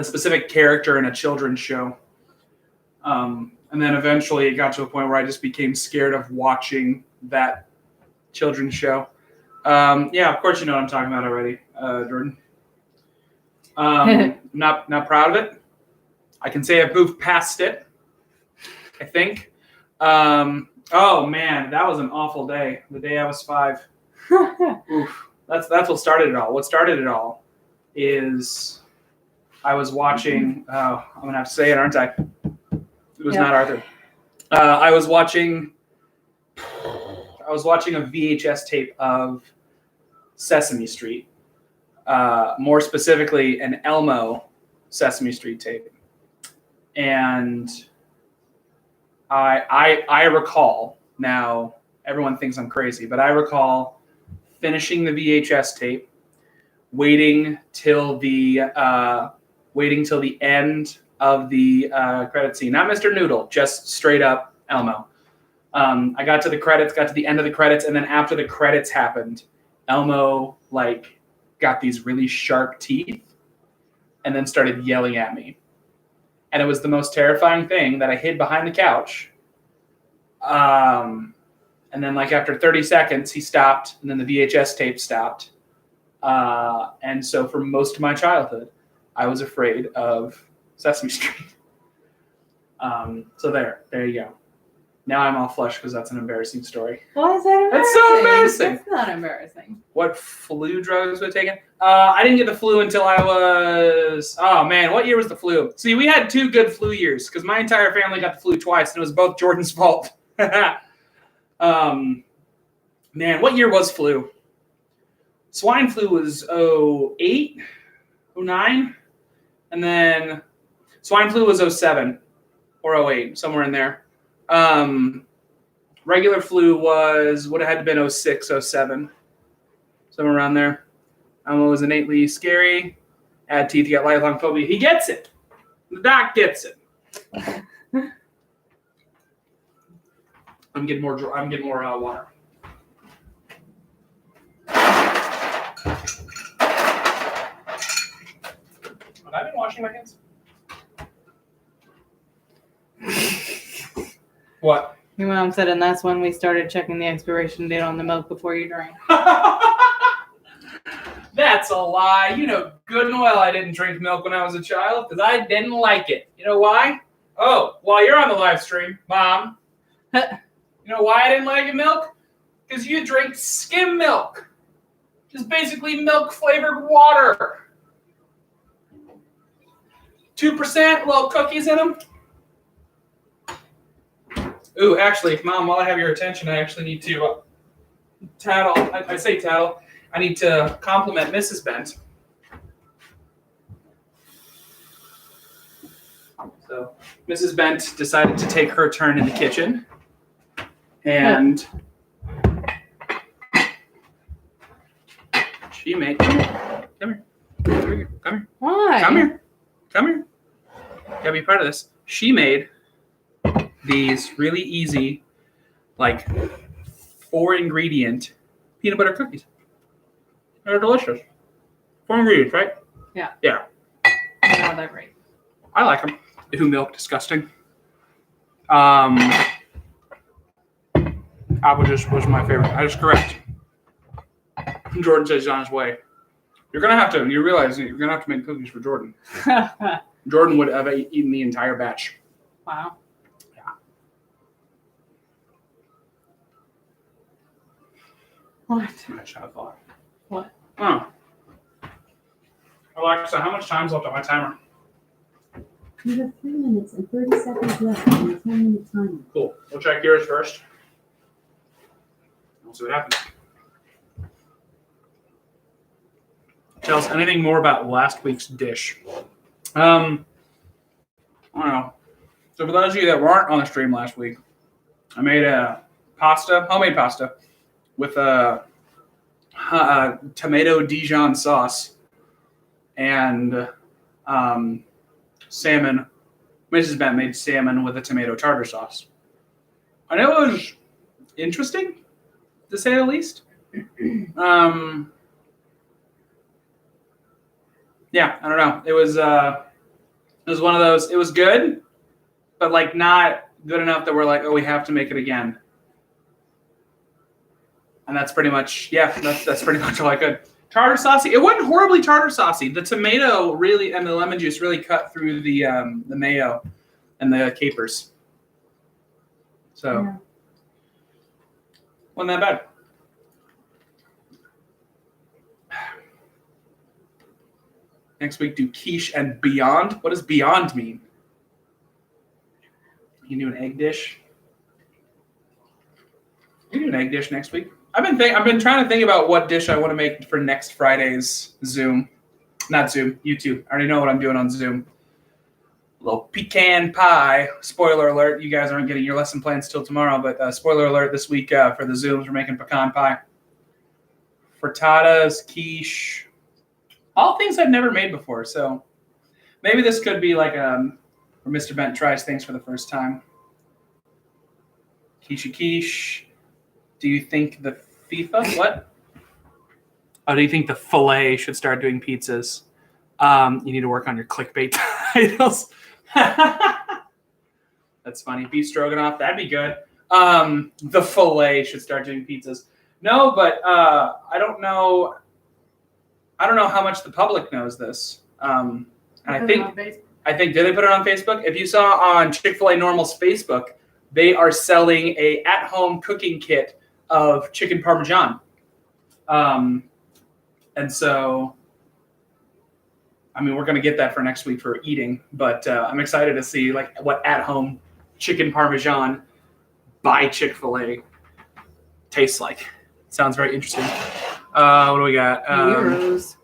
Speaker 1: specific character in a children's show. And then eventually it got to a point where I just became scared of watching that children's show. Yeah, of course you know what I'm talking about already, Jordan. Not proud of it. I can say I've moved past it, I think. Oh man, that was an awful day. The day I was 5. Oof. That's what started it all. What started it all is I was watching. Oh, I'm gonna have to say it, aren't I? It was not Arthur. I was watching a VHS tape of Sesame Street. More specifically, an Elmo Sesame Street tape, and I recall now. Everyone thinks I'm crazy, but I recall finishing the VHS tape, waiting till the end of the credit scene. Not Mr. Noodle, just straight up Elmo. I got to the end of the credits, and then after the credits happened, Elmo got these really sharp teeth and then started yelling at me. And it was the most terrifying thing that I hid behind the couch. And then after 30 seconds, he stopped, and then the VHS tape stopped. And so for most of my childhood, I was afraid of Sesame Street. So there you go. Now I'm all flushed because that's an embarrassing story.
Speaker 2: Why is that embarrassing?
Speaker 1: That's so embarrassing.
Speaker 2: That's not embarrassing.
Speaker 1: What flu drugs were taken? I didn't get the flu until I was... Oh, man. What year was the flu? See, we had 2 good flu years because my entire family got the flu twice, and it was both Jordan's fault. Man, what year was flu? Swine flu was 08, 09, and then swine flu was 07 or 08, somewhere in there. Regular flu would have had to been 06, 07, somewhere around there. It was innately scary. Add teeth, you got lifelong phobia. He gets it. The doc gets it. I'm getting more water. Have I been washing my hands? What?
Speaker 2: Your mom said, and that's when we started checking the expiration date on the milk before you drank.
Speaker 1: That's a lie. You know good and well I didn't drink milk when I was a child because I didn't like it. You know why? Oh, while you're on the live stream, Mom. You know why I didn't like milk? Because you drink skim milk. Just basically milk-flavored water. 2%, little cookies in them. Ooh, actually, Mom, while I have your attention, I actually need to tattle. I say tattle. I need to compliment Mrs. Bent. So, Mrs. Bent decided to take her turn in the kitchen. And she made... Come here.
Speaker 2: Why?
Speaker 1: Come here. You gotta be part of this. She made these really easy, 4-ingredient peanut butter cookies. They're delicious. 4 ingredients, right?
Speaker 2: Yeah.
Speaker 1: Yeah.
Speaker 2: Not that great.
Speaker 1: I like them. Ew, milk, disgusting. Apple juice was my favorite. I just correct. Jordan says he's on his way. You're gonna have to. You realize you're gonna have to make cookies for Jordan. Jordan would have eaten the entire batch.
Speaker 2: Wow.
Speaker 1: Yeah.
Speaker 2: What?
Speaker 1: Much I thought.
Speaker 2: What?
Speaker 1: Oh. Alexa, how much time's left on my timer?
Speaker 5: You have 3 minutes and 30 seconds left on your 10-minute timer.
Speaker 1: Cool. We'll check yours first. We'll see what happens. Tell us anything more about last week's dish. I don't know. So for those of you that weren't on the stream last week, I made a homemade pasta with a tomato Dijon sauce and salmon. Mrs. Bent made salmon with a tomato tartar sauce. And it was interesting, to say the least. Yeah, I don't know. It was one of those. It was good, but like not good enough that we're like, oh, we have to make it again. And that's pretty much that's pretty much all I could. Tartar saucy. It wasn't horribly tartar saucy. The tomato really and the lemon juice really cut through the mayo and the capers. So
Speaker 2: Yeah.
Speaker 1: wasn't that bad. Next week, do quiche and beyond. What does beyond mean? You do an egg dish. You do an egg dish next week. I've been trying to think about what dish I want to make for next Friday's Zoom. Not Zoom, YouTube. I already know what I'm doing on Zoom. A little pecan pie. Spoiler alert, you guys aren't getting your lesson plans till tomorrow, but spoiler alert this week for the Zooms, we're making pecan pie. Frittatas, quiche. All things I've never made before, so maybe this could be like where Mr. Bent tries things for the first time. Quiche. Do you think the FIFA? What? Oh, do you think the filet should start doing pizzas? You need to work on your clickbait titles. That's funny. Beef stroganoff, that'd be good. The filet should start doing pizzas. No, but I don't know. I don't know how much the public knows this. And I think did they put it on Facebook? If you saw on Chick-fil-A Normal's Facebook, they are selling a at-home cooking kit of chicken parmesan. And so, I mean, we're going to get that for next week for eating, but I'm excited to see like what at-home chicken parmesan by Chick-fil-A tastes like. Sounds very interesting. What do we got?
Speaker 2: Gyros.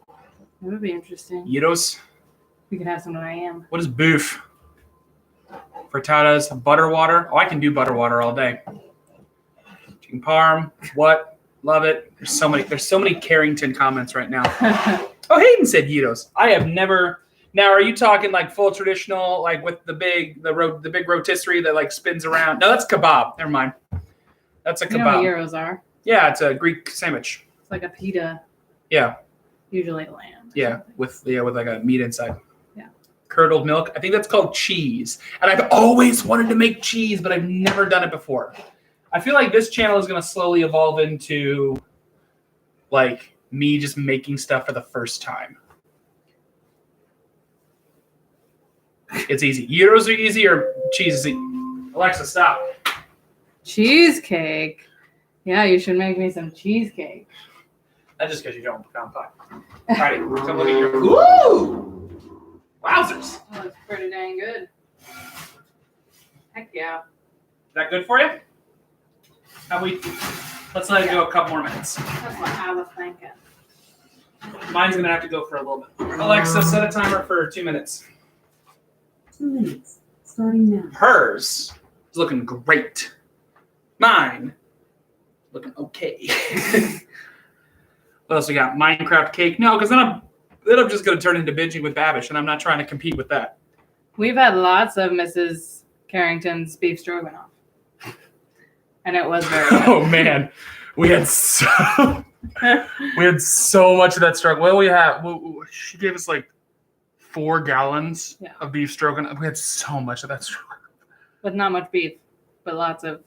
Speaker 2: That would be interesting.
Speaker 1: Gyros.
Speaker 2: We could have some where I am.
Speaker 1: What is boof? Frittatas, butter water. Oh, I can do butter water all day. Chicken parm. What? Love it. There's so many Carrington comments right now. Oh, Hayden said gyros. I have never. Now, are you talking like full traditional, like with the big rotisserie that like spins around? No, that's kebab. Never mind. That's a kebab.
Speaker 2: You know what gyros are?
Speaker 1: Yeah, it's a Greek sandwich.
Speaker 2: It's like a pita.
Speaker 1: Yeah.
Speaker 2: Usually lamb.
Speaker 1: Yeah, with like a meat inside.
Speaker 2: Yeah.
Speaker 1: Curdled milk. I think that's called cheese. And I've always wanted to make cheese, but I've never done it before. I feel like this channel is going to slowly evolve into like me just making stuff for the first time. It's easy. Gyros are easy or cheese is easy. Alexa, stop.
Speaker 2: Cheesecake. Yeah, you should make me some cheesecake.
Speaker 1: That's just because you don't pecan pie. All right, come look at your. Woo! Wowzers!
Speaker 2: Oh, it's pretty dang good. Heck yeah.
Speaker 1: Is that good for you? Let's let it go a couple more minutes.
Speaker 2: That's what I was thinking.
Speaker 1: Mine's gonna have to go for a little bit. Alexa, set a timer for 2 minutes.
Speaker 5: 2 minutes, starting now.
Speaker 1: Hers is looking great. Mine looking okay. What else we got? Minecraft cake? No, because then I'm just gonna turn into binging with Babish, and I'm not trying to compete with that.
Speaker 2: We've had lots of Mrs. Carrington's beef stroganoff. And it was very good.
Speaker 1: Oh man, we had so much of that struggle. Well, she gave us like 4 gallons of beef stroganoff. We had so much of that stroganoff.
Speaker 2: With not much beef, but lots of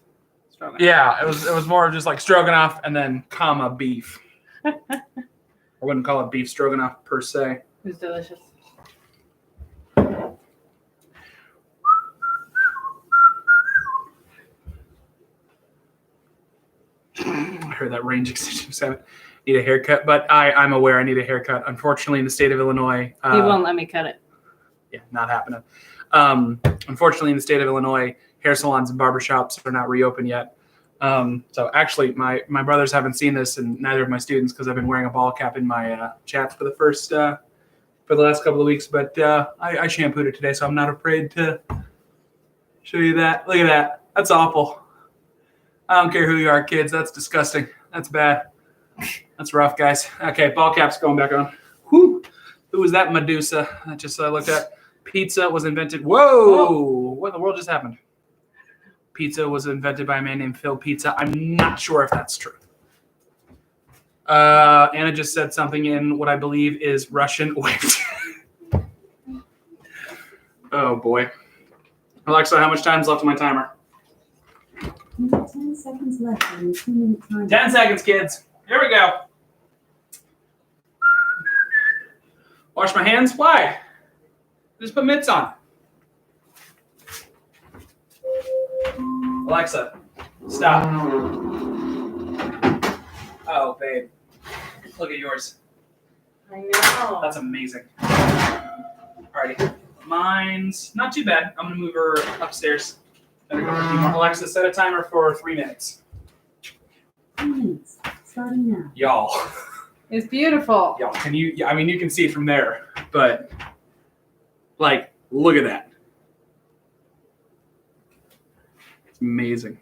Speaker 2: stroganoff.
Speaker 1: Yeah, it was more of just like stroganoff and then comma beef. I wouldn't call it beef stroganoff per se.
Speaker 2: It was delicious.
Speaker 1: I heard that range extension 7. Need a haircut, but I'm aware I need a haircut. Unfortunately, in the state of Illinois,
Speaker 2: He won't let me cut it.
Speaker 1: yeah, not happening. Unfortunately, in the state of Illinois, hair salons and barbershops are not reopened yet. So actually, my brothers haven't seen this, and neither of my students, because I've been wearing a ball cap in my chats for the last couple of weeks. But I shampooed it today, so I'm not afraid to show you that. Look at that. That's awful. I don't care who you are, kids. That's disgusting. That's bad. That's rough, guys. Okay, ball cap's going back on. Whew. Who was that Medusa? I just looked at. Pizza was invented. Whoa! What in the world just happened? Pizza was invented by a man named Phil Pizza. I'm not sure if that's true. Anna just said something in what I believe is Russian. Wait. Oh, boy. Alexa, how much time's left on my timer?
Speaker 5: You have 10 seconds left on your 2-minute timer.
Speaker 1: 10 seconds, kids. Here we go. Wash my hands? Why? Just put mitts on. Alexa, stop. Oh, babe. Look at yours.
Speaker 2: I know.
Speaker 1: That's amazing. Alrighty. Mine's not too bad. I'm going to move her upstairs. Better go a few more. Alexa, set a timer for 3 minutes.
Speaker 5: 3 minutes. Starting now.
Speaker 1: Y'all.
Speaker 2: It's beautiful.
Speaker 1: Y'all, can you, I mean, you can see it from there, but, like, look at that. It's amazing.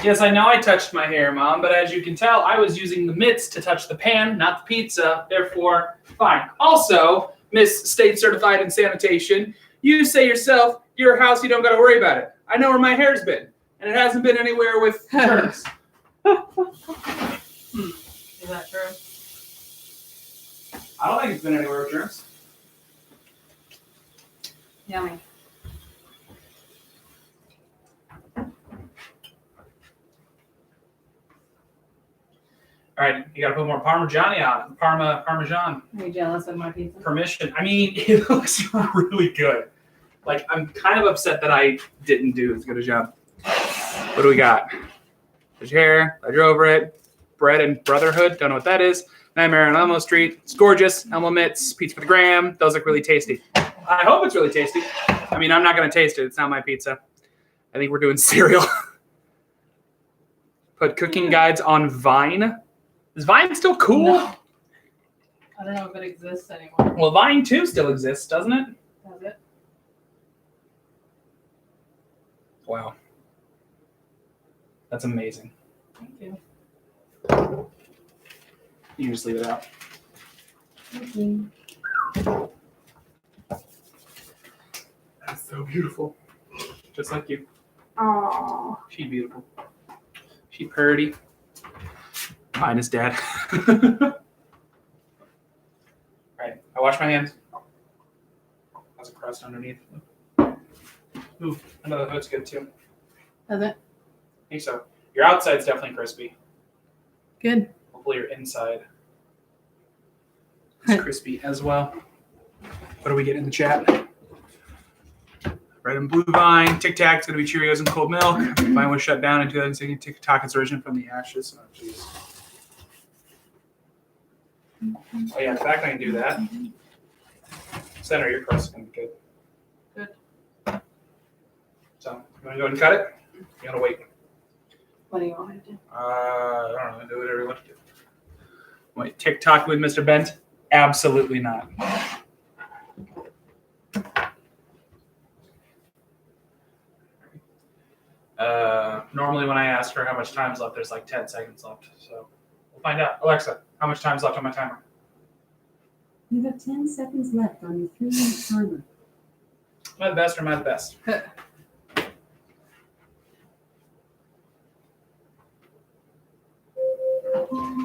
Speaker 1: Yes, I know I touched my hair, Mom, but as you can tell, I was using the mitts to touch the pan, not the pizza. Therefore, fine. Also, Miss State Certified in Sanitation, you say yourself, your house, you don't got to worry about it. I know where my hair's been, and it hasn't been anywhere with germs.
Speaker 2: Is that true?
Speaker 1: I don't think it's been anywhere with germs.
Speaker 2: Yummy.
Speaker 1: All right, you got to put more Parmigiani on it. Parmesan.
Speaker 2: Are you jealous of my pizza?
Speaker 1: Permission. I mean, it looks really good. Like, I'm kind of upset that I didn't do as good a job. What do we got? There's your hair. I drove over it. Bread and Brotherhood. Don't know what that is. Nightmare on Elmo Street. It's gorgeous. Elmo Mitts. Pizza for the gram. Those look really tasty. I hope it's really tasty. I mean, I'm not going to taste it. It's not my pizza. I think we're doing cereal. Put cooking guides on Vine. Is Vine still cool?
Speaker 2: No. I don't know if it exists anymore.
Speaker 1: Well, Vine 2 still exists, doesn't it?
Speaker 2: Does it?
Speaker 1: Wow. That's amazing.
Speaker 2: Thank you.
Speaker 1: You can just leave it out.
Speaker 5: Thank you.
Speaker 1: That's so beautiful. Just like you.
Speaker 2: Aww.
Speaker 1: She beautiful. She purty. Mine is dead. Right. I wash my hands. That's a crust underneath. Ooh, another hood's good too.
Speaker 2: Does it?
Speaker 1: I think so. Your outside's definitely crispy.
Speaker 2: Good.
Speaker 1: Hopefully your inside is crispy as well. What do we get in the chat? Red and Blue Vine. Tic Tac's going to be Cheerios and cold milk. Vine was shut down in 2016. TikTok has risen from the ashes. Oh, jeez. Oh, yeah, in fact, I can do that. Center, your crust is going to be good.
Speaker 2: Good.
Speaker 1: So, you want to go ahead and cut it? You got to wait.
Speaker 2: What do you want me to do?
Speaker 1: I don't know. Do whatever you want to do. Wait, TikTok with Mr. Bent? Absolutely not. Normally when I ask her how much time's left, there's like 10 seconds left. So we'll find out. Alexa, how much time's left on my timer?
Speaker 5: You have 10 seconds left on your 3-minute timer.
Speaker 1: Am I the best or am I the best?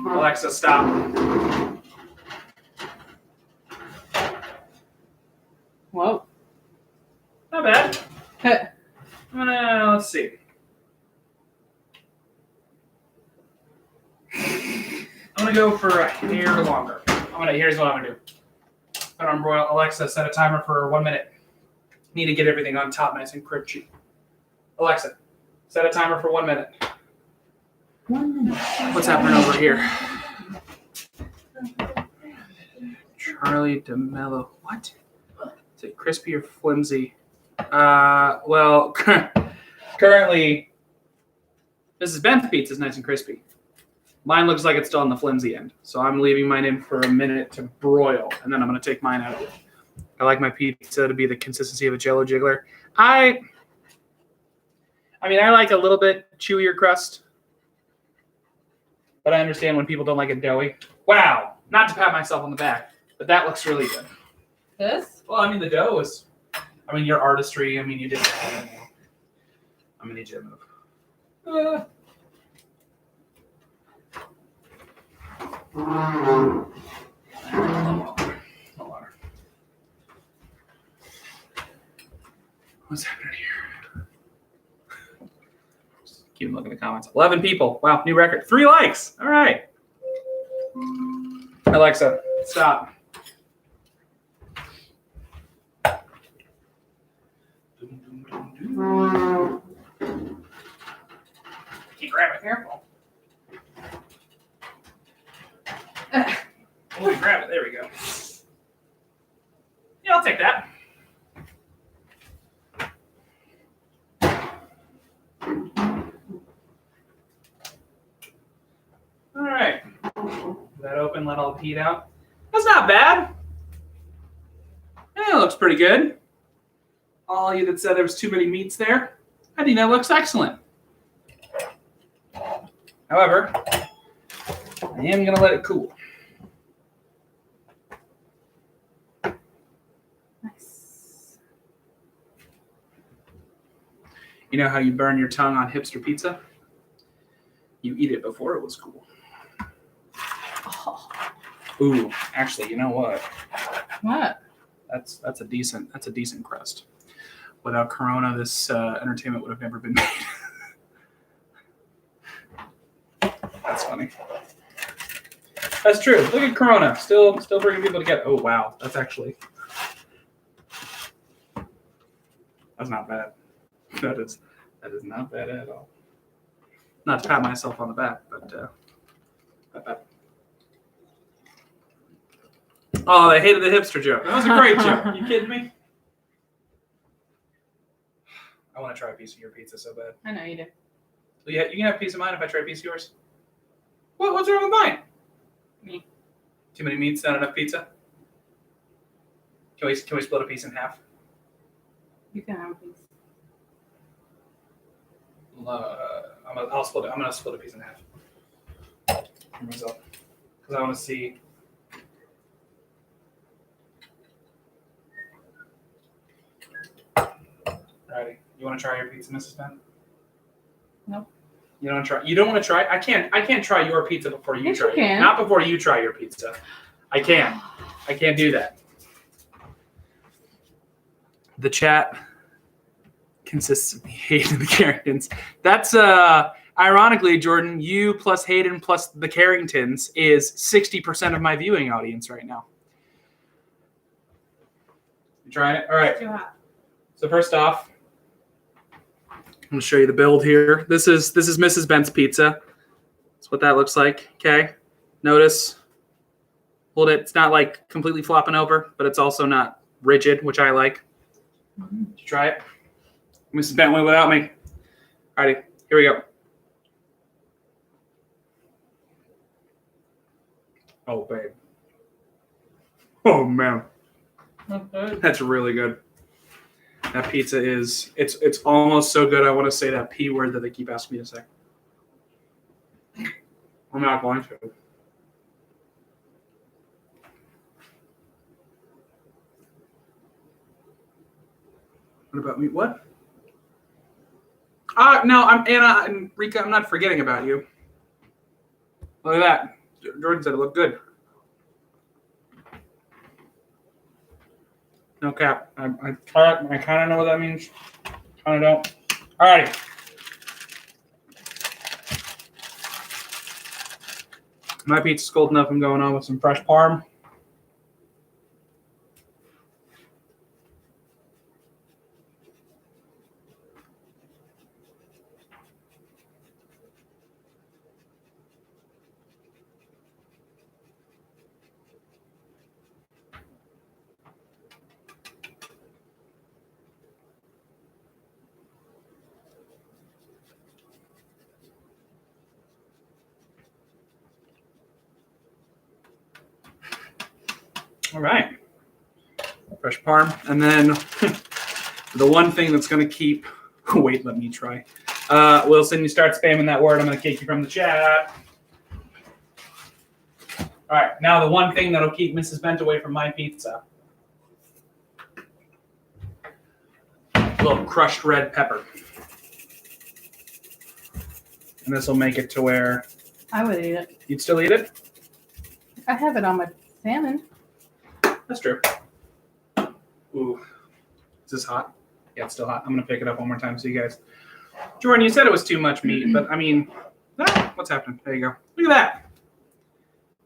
Speaker 1: Alexa, stop.
Speaker 2: Whoa.
Speaker 1: Not bad. Let's see. I'm gonna go for a hair longer. Here's what I'm gonna do. Put on broil. Alexa, set a timer for 1 minute. Need to get everything on top nice and crunchy. Alexa, set a timer for 1 minute.
Speaker 5: 1 minute.
Speaker 1: What's happening over here? Charlie DeMello. What? Is it crispy or flimsy? Well, currently, Mrs. Ben's pizza is nice and crispy. Mine looks like it's still on the flimsy end. So I'm leaving mine in for a minute to broil, and then I'm going to take mine out. I like my pizza to be the consistency of a Jell-O jiggler. I like a little bit chewier crust, but I understand when people don't like it doughy. Wow, not to pat myself on the back, but that looks really good.
Speaker 2: This?
Speaker 1: Well, the dough is, your artistry, you did it. I'm going to need you to move. What's happening here? Just keep looking at the comments. 11 people. Wow, new record. 3 likes. All right. Alexa, stop. Keep grabbing. Careful. Oh, grab it. There we go. Yeah, I'll take that. All right. Let that open, let all the heat out. That's not bad. Yeah, it looks pretty good. All you that said there was too many meats there, I think that looks excellent. However, I am going to let it cool.
Speaker 2: Nice.
Speaker 1: You know how you burn your tongue on hipster pizza? You eat it before it was cool.
Speaker 2: Oh.
Speaker 1: Ooh, actually, you know what?
Speaker 2: What?
Speaker 1: That's a decent crust. Without Corona, this entertainment would have never been made. That's funny. That's true. Look at Corona, still bringing people together. Oh wow, that's not bad. That is not bad at all. Not to pat myself on the back, but not bad. Oh, they hated the hipster joke. That was a great joke. You kidding me? I want to try a piece of your pizza so bad.
Speaker 2: I know you do.
Speaker 1: Yeah, you can have a piece of mine if I try a piece of yours. What's wrong with mine?
Speaker 2: Me.
Speaker 1: Too many meats, not enough pizza. Can we split a piece in half?
Speaker 2: You can have a piece.
Speaker 1: I'll split it. I'm gonna split a piece in half for myself because I want to see. Alrighty, you want to try your pizza, Mrs. Ben?
Speaker 2: No.
Speaker 1: You don't want to try. You don't want to try. I can't try your pizza before you
Speaker 2: Yes,
Speaker 1: try.
Speaker 2: you can.
Speaker 1: Not before you try your pizza. I can't do that. The chat consists of Hayden and the Carringtons. That's ironically, Jordan, you plus Hayden plus the Carringtons is 60% of my viewing audience right now. You trying it? All right.
Speaker 2: Too hot.
Speaker 1: So first off, I'm going to show you the build here. This is Mrs. Ben's pizza. That's what that looks like. Okay. Notice, hold it. It's not like completely flopping over, but it's also not rigid, which I like. Did you try it? Mrs. Ben went without me. Alrighty, here we go. Oh, babe. Oh, man.
Speaker 2: Okay.
Speaker 1: That's really good. That pizza is, it's almost so good I want to say that P word that they keep asking me to say. I'm not going to. What about me? What? No, I'm Anna and Rika. I'm not forgetting about you. Look at that. Jordan said it looked good. No cap. I kind of know what that means. Kind of don't. All right. My pizza's cold enough. I'm going on with some fresh parm. All right. Fresh parm. And then the one thing that's going to keep... Wait, let me try. Wilson, you start spamming that word. I'm going to kick you from the chat. All right. Now the one thing that'll keep Mrs. Bent away from my pizza. A little crushed red pepper. And this will make it to where...
Speaker 2: I would eat it.
Speaker 1: You'd still eat it?
Speaker 2: I have it on my salmon.
Speaker 1: That's true. Ooh. Is this hot? Yeah, it's still hot. I'm going to pick it up one more time so you guys... Jordan, you said it was too much meat, but I mean... what's happening? There you go. Look at that.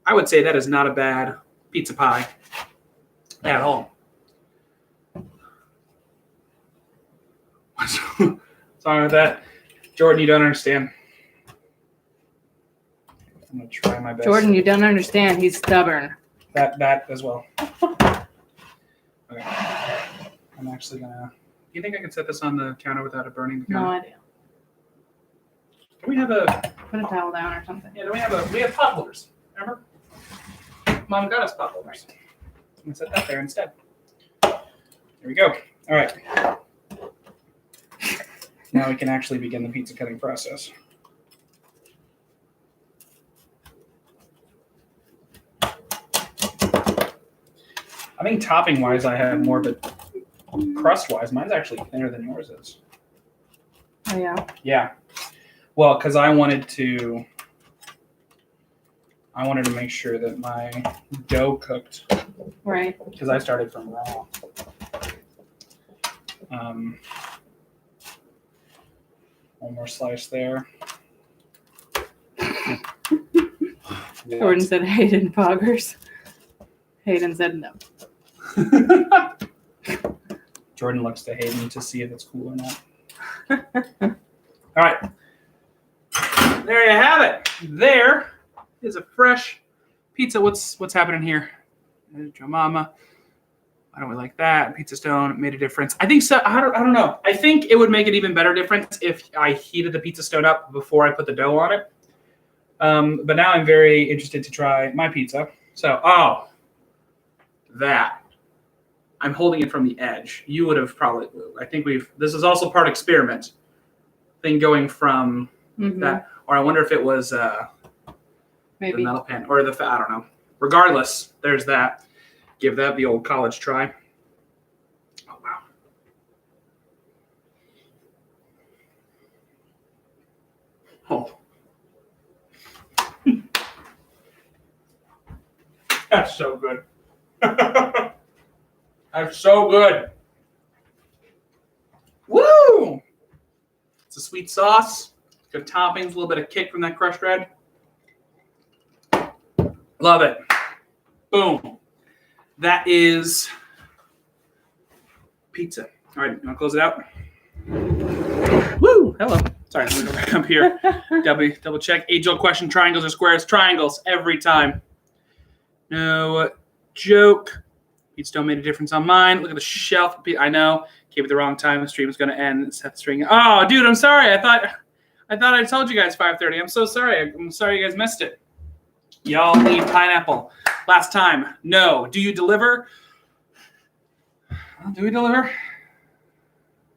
Speaker 1: I would say that is not a bad pizza pie at all. What's wrong with that? Jordan, you don't understand. I'm going to try my best.
Speaker 2: Jordan, you don't understand. He's stubborn.
Speaker 1: That as well. Okay. I'm actually gonna... You think I can set this on the counter without it burning the
Speaker 2: No
Speaker 1: counter?
Speaker 2: idea.
Speaker 1: Do we have a...
Speaker 2: Put a towel down or something.
Speaker 1: Yeah, we have pot holders. Remember? Mom got us pot holders. I'm gonna set that there instead. There we go. All right. Now we can actually begin the pizza cutting process. I think topping-wise, I have more, but crust-wise, mine's actually thinner than yours is.
Speaker 2: Oh, yeah.
Speaker 1: Yeah. Well, because I wanted to make sure that my dough cooked.
Speaker 2: Right.
Speaker 1: Because I started from raw. One more slice there.
Speaker 2: Jordan said Hayden poggers. Hayden said no.
Speaker 1: Jordan looks to Hayden to see if it's cool or not. All right. There you have it. There is a fresh pizza. What's happening here? There's Joe Mama. Why don't we like that? Pizza Stone made a difference. I think so. I don't know. I think it would make an even better difference if I heated the Pizza Stone up before I put the dough on it. But now I'm very interested to try my pizza. So, that. I'm holding it from the edge. You would have probably, I think this is also part experiment thing going from that. Or I wonder if it was the
Speaker 2: Maybe.
Speaker 1: metal pan or I don't know. Regardless, there's that. Give that the old college try. Oh, wow. Oh. That's so good. That's so good. Woo! It's a sweet sauce. Good toppings, a little bit of kick from that crushed red. Love it. Boom. That is pizza. All right, you want to close it out? Woo! Hello. Sorry, let me go back up here. Double check. Age-old question, triangles or squares? Triangles every time. No joke. Pizza Stone made a difference on mine. Look at the shelf. I know. Gave it the wrong time. The stream is going to end. Set the string. Oh, dude, I'm sorry. I thought I told you guys 5:30. I'm so sorry. I'm sorry you guys missed it. Y'all need pineapple. Last time. No. Do you deliver? Do we deliver?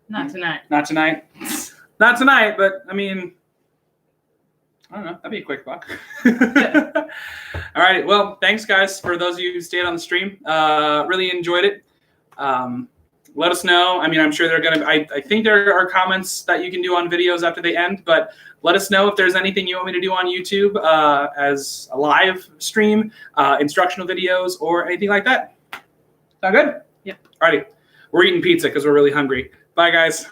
Speaker 2: Not tonight.
Speaker 1: Not tonight. Not tonight, but I mean, I don't know. That'd be a quick buck. All right. Well, thanks, guys, for those of you who stayed on the stream. Really enjoyed it. Let us know. I mean, I'm sure they're going to, I think there are comments that you can do on videos after they end, but let us know if there's anything you want me to do on YouTube as a live stream, instructional videos, or anything like that. Sound good?
Speaker 2: Yep.
Speaker 1: All righty. We're eating pizza because we're really hungry. Bye, guys.